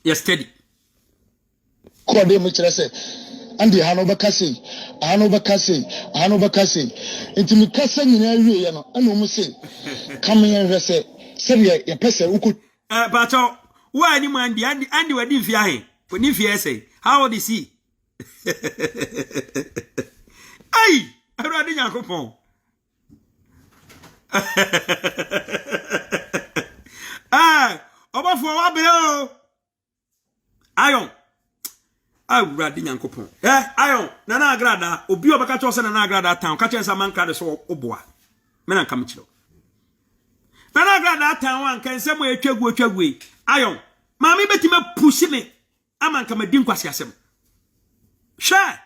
yes steady ko de mu kire se andi hano bakase enti mi kasa nyina awie ye no ana mu se kam ye hwese se ye pese uko bacho why ni mu andi wadi mfia he oni mfia say how old is he Ay, Aradi Yakopon. Obafo wabeo. Ayon. awurade nyankopon ayo nana agrada obi obaka cho se nana agrada town ka chensa man ka de so oboa me na kam chiro nana agrada town wan kan se mo etwagu ayo maami beti me pushi me ama nka madin kwasi asem sha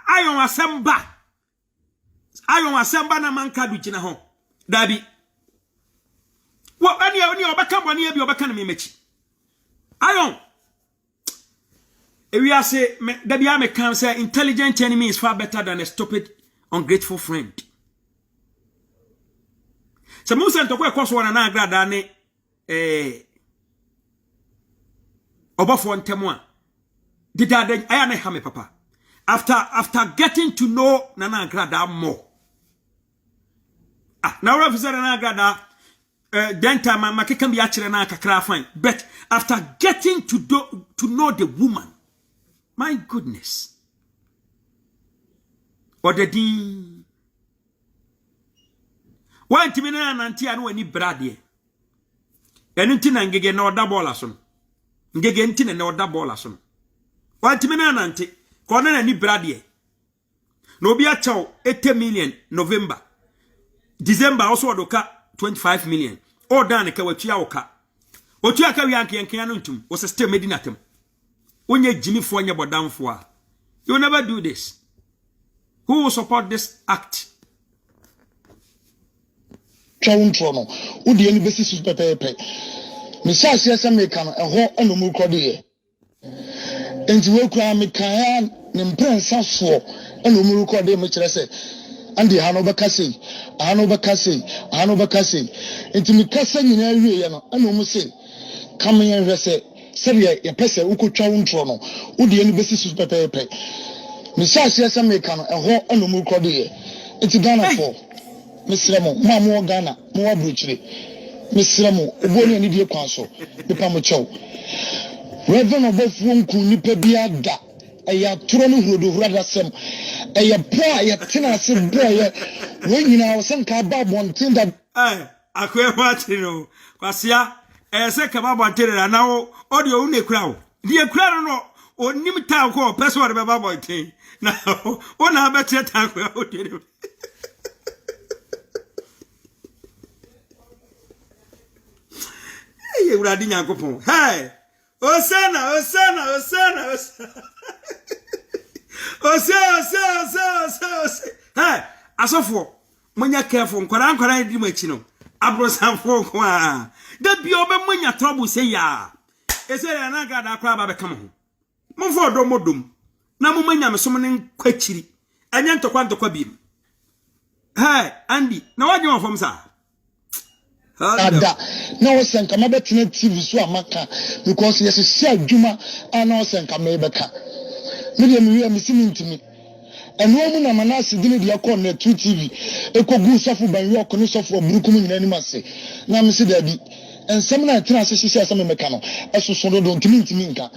ayo asemba na man ka du gina ho dabi wo ani obaka boni abi obaka na me mechi ayo we are say dabi me can say intelligent enemy is far better than a stupid ungrateful friend. So mo se ntokwa ekoso na agrada ne obofo ntemo a didade aya na hame papa after getting to know Nana Agrada more now officer Nana Agrada denta makeka bi akire na kakra fine but after getting to know the woman, my goodness, what the din one timina nanti anu ani brade enu ntina ngege na oda bola so ngege ntina na oda bola so one timina nanti kona na ni brade no obi a chaw 80 million November December also odoka 25 million o dan ka watua oka otua ka wi ankenken no ntum o system medina tem onye jimifo onye bodamfo a you never do this. Who will support this act? Chawuntrono udi eni besi su pepepe misa siasa meka no eho anomu kode ye enti we kura meka ya ne mprensa so anomu kode me kire se andi hano bakase enti mikasa nyina awie ye no anomu se kamen hwese sebe ye pese ukotwa wontrono udi eni besi su pepepe misa siasa meka no eho anomu kode ye enti Ghana for Misremo, Mamu Ghana, Moa Bruchri, Misremo, Oboni and Idia Council, the Pamucho. Reverend of both one Kunipe Biada, a Turonu who do rather some, a poor, a tenor, some boy, when you know some cabab one thing that I quite watching, Quasia, a second about Terra now, or your only crowd. Dear Crown or Nimita call, Password of a baboy thing. Now, one I bet you talk about it. Hey, Uradi Nyankopon. Hey, Osana. Hey, asofo, munya careful. Nkwara di machi no. Abrosanfo kwa. Da bi obe munya trouble say ya. Ese ya na gada akwa ba be kama ho. Mumfo domodom. Na mumanya mesom ne kwachiri. Anya ntokwa biem. Hey, Andy, na wadwe won sa. Ada na osenka mabetene TV so amaka because yes se adwuma ana osenka mebeka me de me misimi eno mu na manase dine de yakọ na 2 TV ekogu sofo banwe okọ sofo burukum nyina ni mase na me se dabi ensem na tena se hihia se meka no esoso do ntimi nka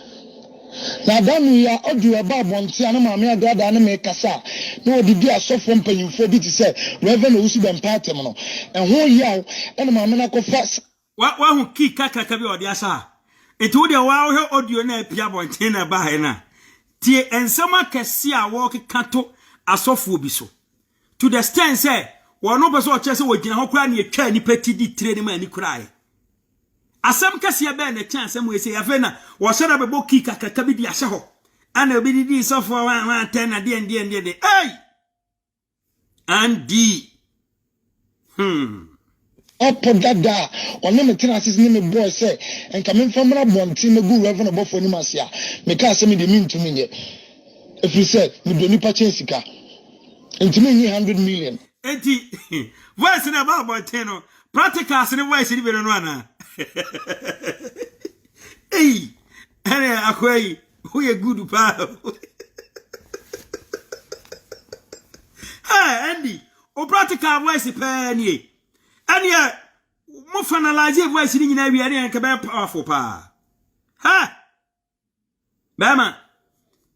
na danu ya audio ba bonti ana ma me agrada na me kasa na odidi asofo mpanyimfo bi ti se Reverend Owusu Bempatem no ehwo yaw ena ma me na ko fast wa hu ki kakaka bi odi asa etu de wa ho audio na apia bonti na ba he na tie ensema kesi a wo kekato asofo bi so to the extent say wo no be so che se wo gina ho kura na etwa ni peti di trade ma ni kura e asem kase ya be na chance mo ese ya fe na wo se na be bo ki kakaka bi di ase ho ana obi di sofo wa 10 na de hey Andy opo dada ono me tena sis ni me boy say enka me famra bonti me gu Reverend obofo ni masia me ka se me de mintumi nye if you say me do ni pa chensika ntimi nyi 100 million enti voice na ba bonti no practical se ni voice ni be no ana hey ene akwai who ye good pa hey Andy o practical voice pa ni ani mo finalize voice ni nyina wi ani nke be powerful pa ha bama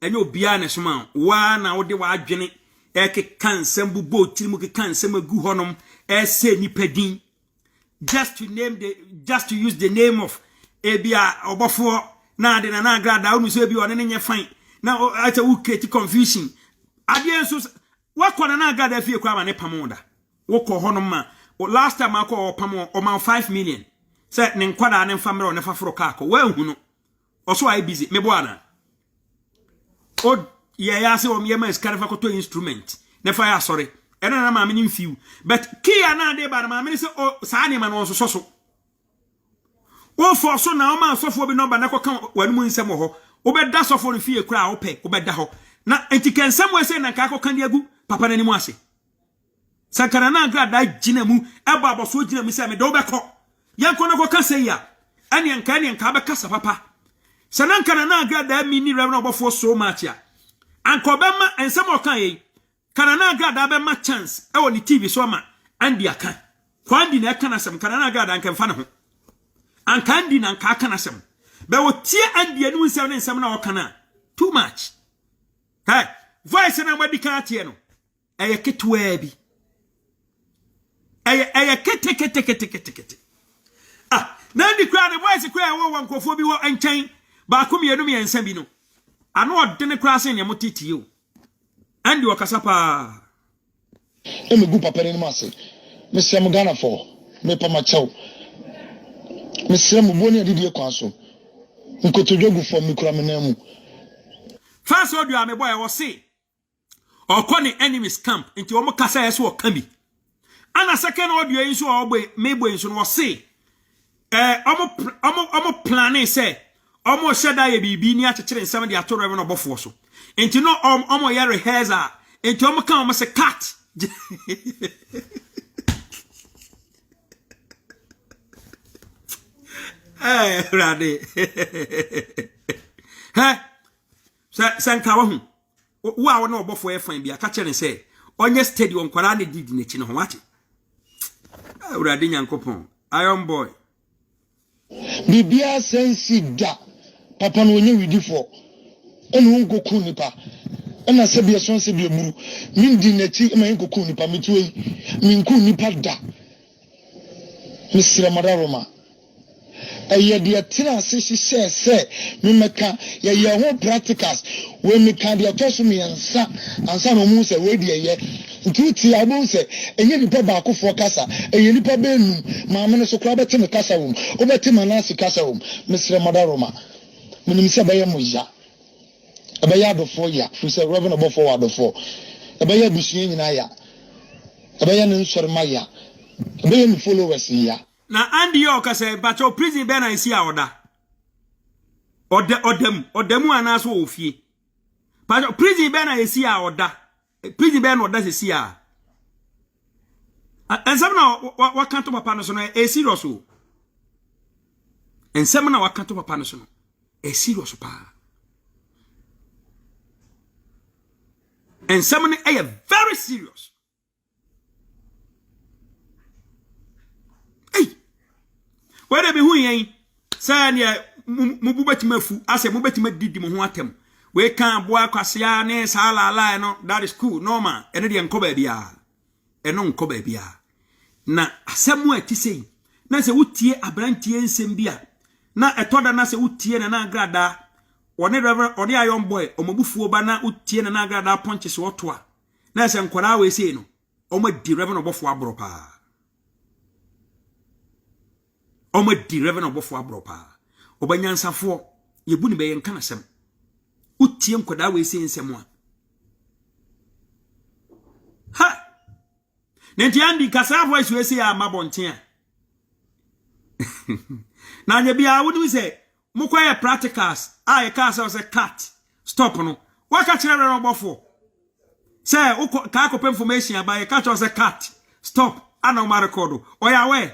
enyo bia ne soma wa na wo de wa adwene ke kansem bubo tirimu ke kansem agu honom say nipadin just to use the name of ebia obofo na de na agrada unu so bi one ne nye fine na ata wo create confusion ade so wakọ na agrada fie kwa ma ne pamoda wokọ hono ma last time akọ pamo o man 5 million say ne nkwada ne famre o ne faforo ka akọ wa hunu oso ai busy mebo ana o ye ya se o me ma skare fa ko to instrument ne fa ya sorry ena na ma me nfiu but kia na de ba na ma me se o sa ne ma no so o for so na o ma sofo bi no ba na ko kan wanu nsem ho o be da sofo no fie kura o pe o be da ho na entiken we se na ka ko kan de agu papa na ni mu ase sankara na agrada gina mu eba aboso gina mu se me do be ko yanko na ko kan se ya ani anka be kasa papa sanankara na agrada mi ni reverend obofo so much ya anko be ma ensem o kan yi kana na agrada be ma chance e woni TV so ma andi aka kwandi na kana sem kana na agrada anka mfa ne ho anka andi na anka kana sem be wo tie andi anu nsem ne nsem na o kana too much hey voice na wadi kan tie no eye ketwa bi eye kete na ndi kra ne voice kra wo wankofo bi wo enchen ba ko mienu me ensa bi no ano ode ne kra sen ne motiti o andi wakasa pa emi gu papa ne mase me sem Ghana for me pa ma chew me sem boni adidi ekwa so nkotojogu for me kura me na mu first audio am boy was say okoni enemies camp nti omo kasa yeso okabi ana second audio yin so ogbe mebo yin so no say omo planning say omo sheda ye bibi ni akekere nsam de ato reven obofo so nti no omo ye rehearsal nti omo kan omo say cut rade sanka wa hu wa wona obofo e fan bia ka kire se onye stadium kwara ne didi na chi no wache urade nyankopon iron boy bibia sensi da papa no onye widi fo enu ngoku nipa ena se bia so se bia muru mindi na chi ma ngoku nipa metuei minku nipa da misira madaroma eye dia tira se se me meka ye ho practicals we me kan dia toso me ansa no mu se we dia ye ntuti abon se enye nipa ba akofo kasa enye nipa benu ma me no so kra beti me kasa wom obeti manasi kasa wom misre madaroma menim se baye moya abaye adofo ya fu se reverend obofo adofo abaye busuye nyina ya abaye ne nsore maya abaye ni followers ya na andi yo ka say bacho prison be na isi a odam ana so ofie bacho prison be na isi a prison be na oda se si a ensem na wakanto papa no so no e serious o ensem na wakanto papa no so no e serious pa ensem na e very serious. Where be hu yen say ne mubu betimafu ase mu betima didi mo ho atem we kan boa kwasea ne sala la no that is cool normal ene de nkoba bia eno nkoba bia na asemu atisei na se wutie abrantie ensem bia na etoda na se wutie na agrada one reverend one ayon boy omabufuo ba na wutie na agrada ponche se otoa na se nkora we sei no omadi reverend obofo abro pa Oma di reverend obofo abropa obanyansafo yebu ni be yenka nasem utie nkoda we se nsem a ha nenti andi kasa voice we se ya mabonten na anya bia wudi se mukwaye practicals a ye ka say cut stop no waka kire reverend obofo say ka akop information about ye ka say cut stop ana ma record oya we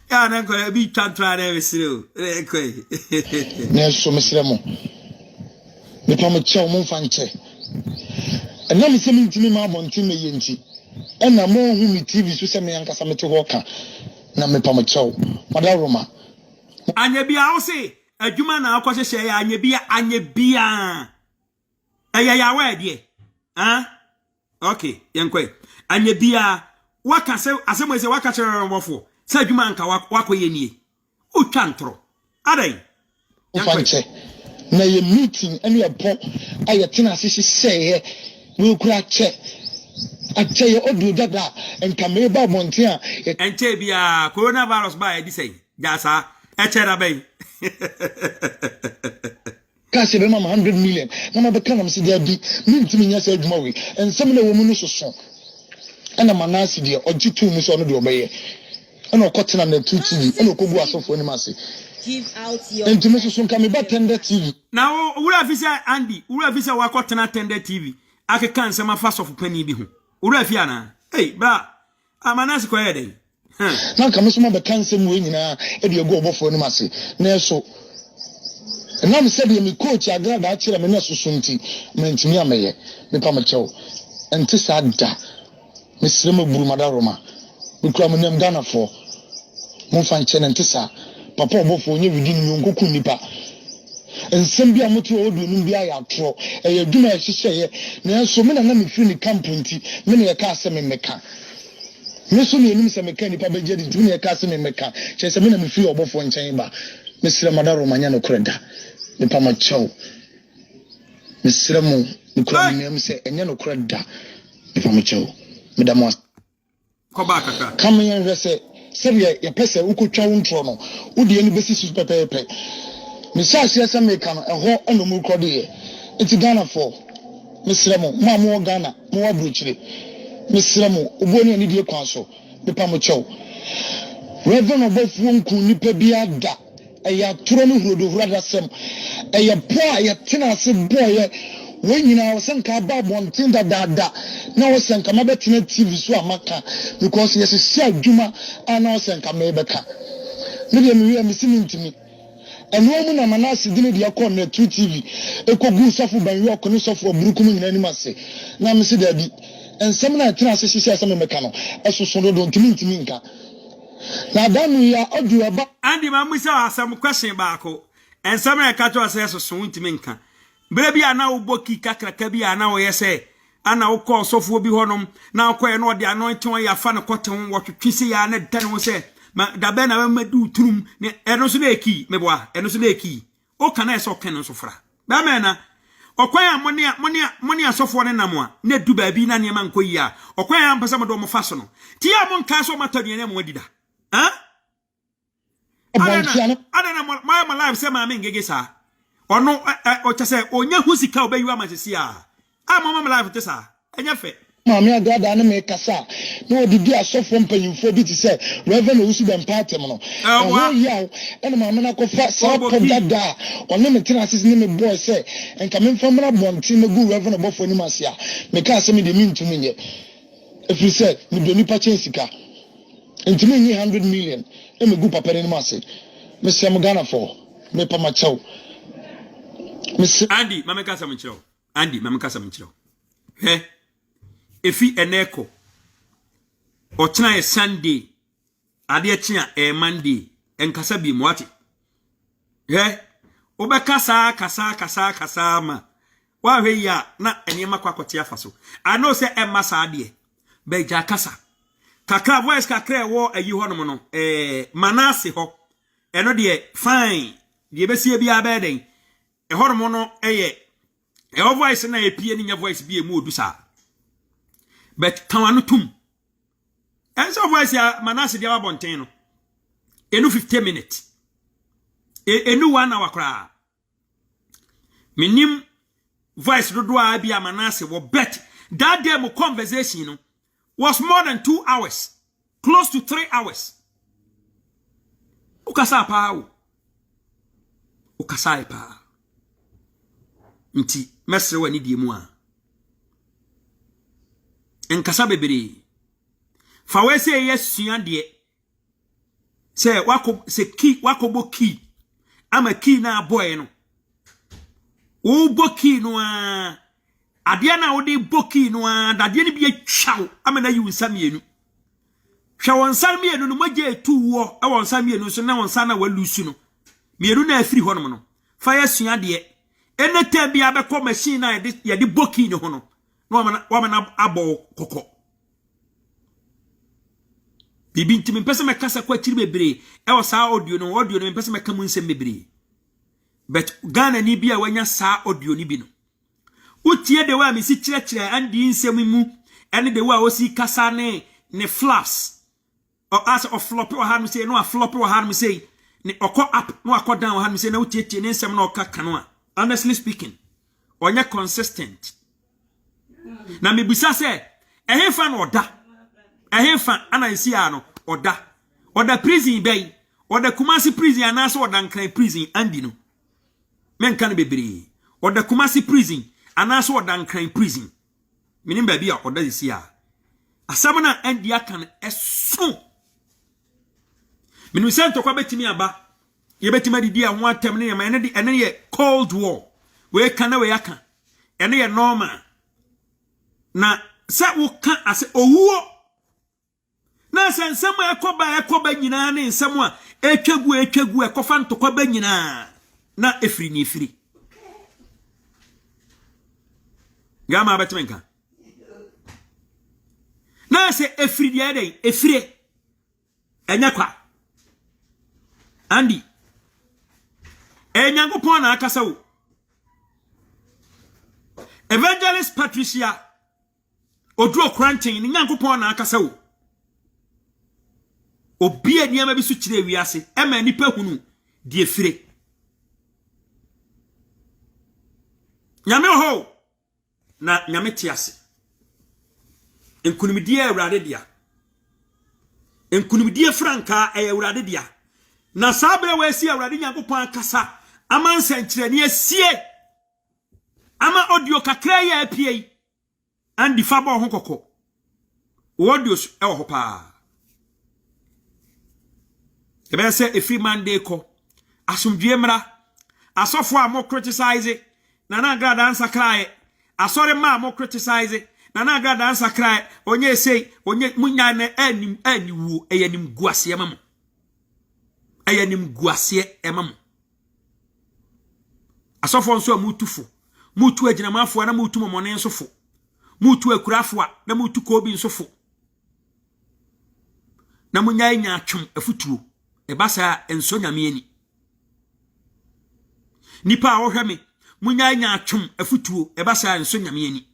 ya na ko bi tantra na mesiro ekoi na so mesire mo me pa mo che mo fa nche na me se mintimi ma bonti me yenti na mo hu mi TV so se me yankasa me te ho ka na me pa mo che madaroma anya bia wo se adwuma na akwahye ya anya bia eya ya wa die okay yenkwe anya bia waka se asemo se waka chere mofo se adwuma nka wakoye nie o twa ntoro adai fanche na ye meeting ene ebo ayetena sisi seye we kura che ache ye odu dada enka me ba bonte a enche bia coronavirus ba e di sei jasa echera bay kasi be mama 100 million na ma be kana mse dia bi mintimi nya se adwuma we ensem na wo mu no soso ana manasi dia ojitu mu so no de obeye ana okotena na 2 TV ana okogu asofo ni mase give out your ntimi soso nka me ba tender TV na wura fisa Andy wura fisa wakotena tender TV akeka nsem afa sofo pani bi ho wura fi ana hey bra amanasi ko yede na nka me so ma be kansem we nyina e de ego obofo ni mase na eso na me said me coach agrada a kire me na soso nti me ntimi ameye me pa me chew enti sada me sire me buru madaroma me kura me nem Ghana for mo fan che enti sa papa obofo onye widi ni nkoku nipa ensem bia moto odu nu bia ya tro eye dwuma ya hihye na so me na me fi ni camp nti me na ye ka ase me meka me so me enim se meka nipa be je di dwuma ye ka ase me meka che se me na me fi obofo nchen ba me sire madaroma nya no koreda me pa ma chew me sire mo me kura me nem se enya no koreda me pa ma chew me da mo ko ba kaka kam yen rese sebe ye pese ukotwa wontro no udi eni besi su pepepe me sa se me kan eho eno mu krode ye enti Ghana for me sire mo mo Ghana mo wa bruchire me sire mo oboni ani die kwan so me pa mo chew reverend obofu nku nipa bia da eya turo no hurodo hurada sem eya po ya tena se boye wenyina wasanka ba bontin da na wasanka mabetena TV so amaka because yes se adwuma ana wasanka mebeka me de me me simintimi eno mu na manase dine de akọ na 2 TV ekogu sofo ban yo kono sofo burukum nyina ni mase na me se da bi ensem na tena se sisi asem meka no esoso do ntimi nka na danu ya odu aba Andy mamusa asam question baako ensem na ka to ase esoso ntimi nka bere bia na uboki kakraka bia na wo yese ana ukọ sofo bi honom na akọ no de anointing ya fa ne koten wo twetwise ya na dan wo se da be na madu turum ne eno so na eki meboa eno so na eki o kana eso ken so fra ba me na okwan amoni asofo ne namo a na du ba bi na ne ma nkoyi a okwan am pesa mo fa so no ti ya mo nka so matadu ne mo dida ha adana my life say ma me ngege sa ono o chese onya husika obayiwa masisi a mama life tesa enya fe mama agrada na me kasa na odidi asofo mpanyimfo bi ti se reverend Owusu ben party mo no oh yaw ena mama na ko fa so podada ono me tena asisi ne me boy se enka me famra bonti me gu reverend obofo ni masia me ka se me de mintumi nye if you said me do nipa chensika ntimi nyi 100 million e me gu papa ni masia me se am Ghana for me pa ma chew Andy, mama kasa mchiro. Andy, mama kasa mchiro. He? Efi eneko. Ochina e Sunday. Adi echina e Monday. Enkasa bi mwati. He? Obe kasa ma. Wawe ya na enyema kwa kotia faso. Ano se emasa adie. Beja kasa. Kakra voice kakra wo eyi ho no no. Manase ho. Eno de fine. Die besi bi abeden. Hormono eye voice na epie ni nya voice bi emu odusa but kawanu tum enso voice ya Manase dia wabonten no enu 50 minutes enu 1 hour kra minim voice dodo a bi Manase wo bet that day mo conversation no was more than 2 hours close to 3 hours ukasa pa ukasa pa nti mesre wani die mu a enkasa bebere fa we se yesua de se wakobo ki ama ki na boy no wo boki no a ade na wo de boki no a dade ne bi atwaw ama na yi nsamienu hwa wonsan mienu no magye etu wo e wonsan mienu so na wonsan na walusu no mienu na afiri ho no no fa yesua de ene tebi abekọ machine na ye di boki ni ho no wa mana abo kokọ bibi ntimi mpese mekasa kwa chiri bebre e wo saa audio no mpese mekamu nsem bebre but Ghana ni bia wanya saa audio ni bi no utie de wa mi si kire andi nsem mu ene de wa o si kasa ne flaps or as of flop or hand me say no a flop or hand me say ne okọ up no akọ down hand me say na utie ne nsem na okaka no a honestly speaking onya consistent na me bisa se ehemfa no oda ehemfa anansi a no oda prison bay oda Kumasi prison anaso oda Nkran prison andi no menka no bebre oda Kumasi prison anaso oda Nkran prison menim ba bia oda disi a asabana andi aka eso menim se ntokwa betimi aba ye betima didi a ho atem ne ma ene ye cold war we kana we aka ene ye normal na sa wo ka ase owuo na se nsem ekoba nyina ne nsem a etwagu ekofa ntokwa ba nyina na efiri ni efiri gama abetemenka na se efiri dia dai efire enya kwa andi enyankopon na akasa wo Evangelist Patricia Odro Krantin ni nyankopon na akasa wo obi eniama bi su kire wiase ema nipa hunu die fire nyame ho na nyame tiase enkunimdie awrade dia enkunimdie franka awrade dia na sabre we si awrade nyankopon akasa ama nsankire ne asie ama audio kakra ya apie andi fabo ho kokko audios ewo ho pa ebe se a free man dey ko asomdue mra asofo a mo criticize na na agrada ansa cry asore ma mo criticize na na agrada ansa cry onye sei onye munya na aniwu eyanim guase emam eyanim guase emam asofo nso amutufo mutu aginamafo na mutu momone nsofo mutu akurafo na mutu kobi nsofo na munya nya atwom afutuo ebasa enso nyame ani nipa wo me munya nya atwom afutuo ebasa enso nyame ani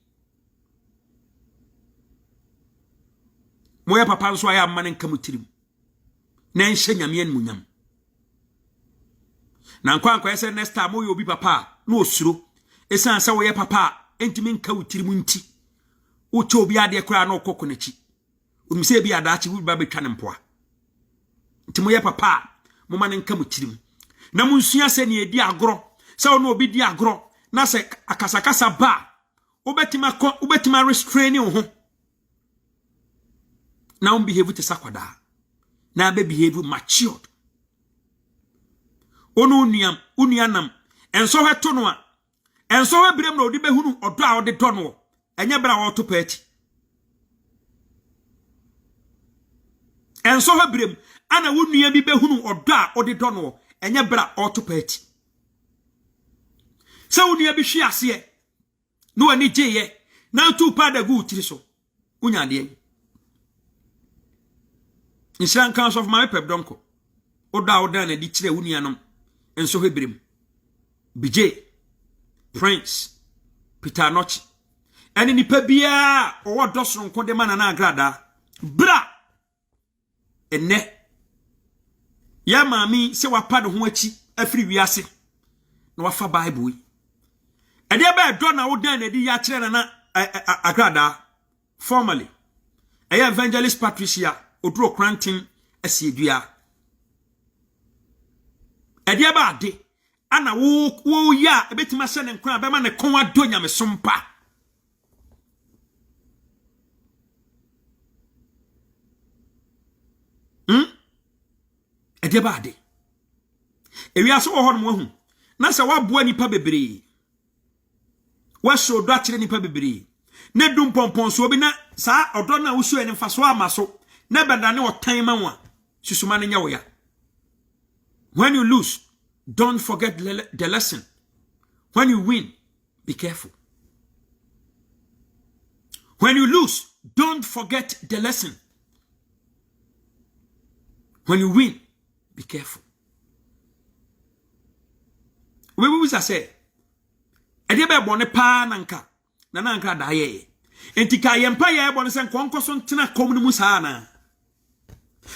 moya papa nso aya amane nkamutirim na enhye nyame ani munyam na nkwankwa ese next time moyo obi papa na osuro esan sa wo ye papa entimi nkawutirim nti wo che obi ade kura na okoko nachi umse bi adachi wo ba betwa ne mpoa ntimo ye papa mo ma ne nka mutirim na munsua se ne edi agro se ono obi di agro na se akasakasa ba obetima restrain ho na on behave to sakwada na be behave matured ono unianam enso hweto no a enso hwebrem na odi behunu odo a odi do no enye bra wo to pati enso hwebrem ana wonua bi behunu odo a odi do no enye bra orthopathy se wonua bi hwe ase no ani gye na tu pada gu tiri so unya de Nsiran Council of my pep donko oda na di kire wonua nom enso hwebrem BJ Prince Peter Nochi eni nipa bia owo dosoro nkonde mana na agrada bra enne ya mami se wapade ho achi afiri wiase na wafa bible ede ba do na wodan na di ya kire na agrada formally Evangelist Patricia Odro Krantin asiedua ede ba ade ana wo ya ebetima se ne nkran be ma ne kon ado nyamesompa ede ba ade ewiase wo ho no hu na se waboa nipa bebre waso do akire nipa bebre na dum pompon so obi na sa odo na wusu ene mfaso amaso na bedane otan ma wa susuma ne nya wo ya. When you lose, don't forget the lesson. When you win, be careful. When you lose, don't forget the lesson. When you win, be careful. We say, I did a bonnet pan anka, nananka daye. Entika yempire bonus and concoson tina comumusana.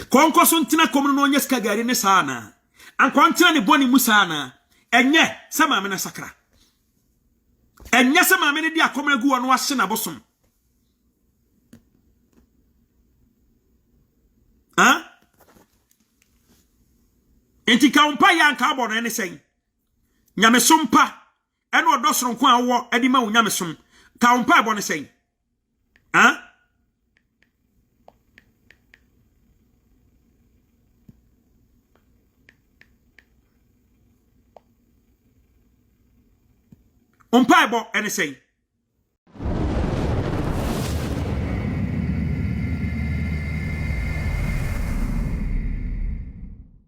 Concoson tina comunones cagari sana. And quantani boni musana. And yet, some amena sacra. And yes, some amena dia comegu and was bosom. Huh? Entika umpire and carbon anything. Nyamesumpa. And what does from Quan war Edima Yamesum. Kaumpa bonne saying. Huh? Umpire bo anything.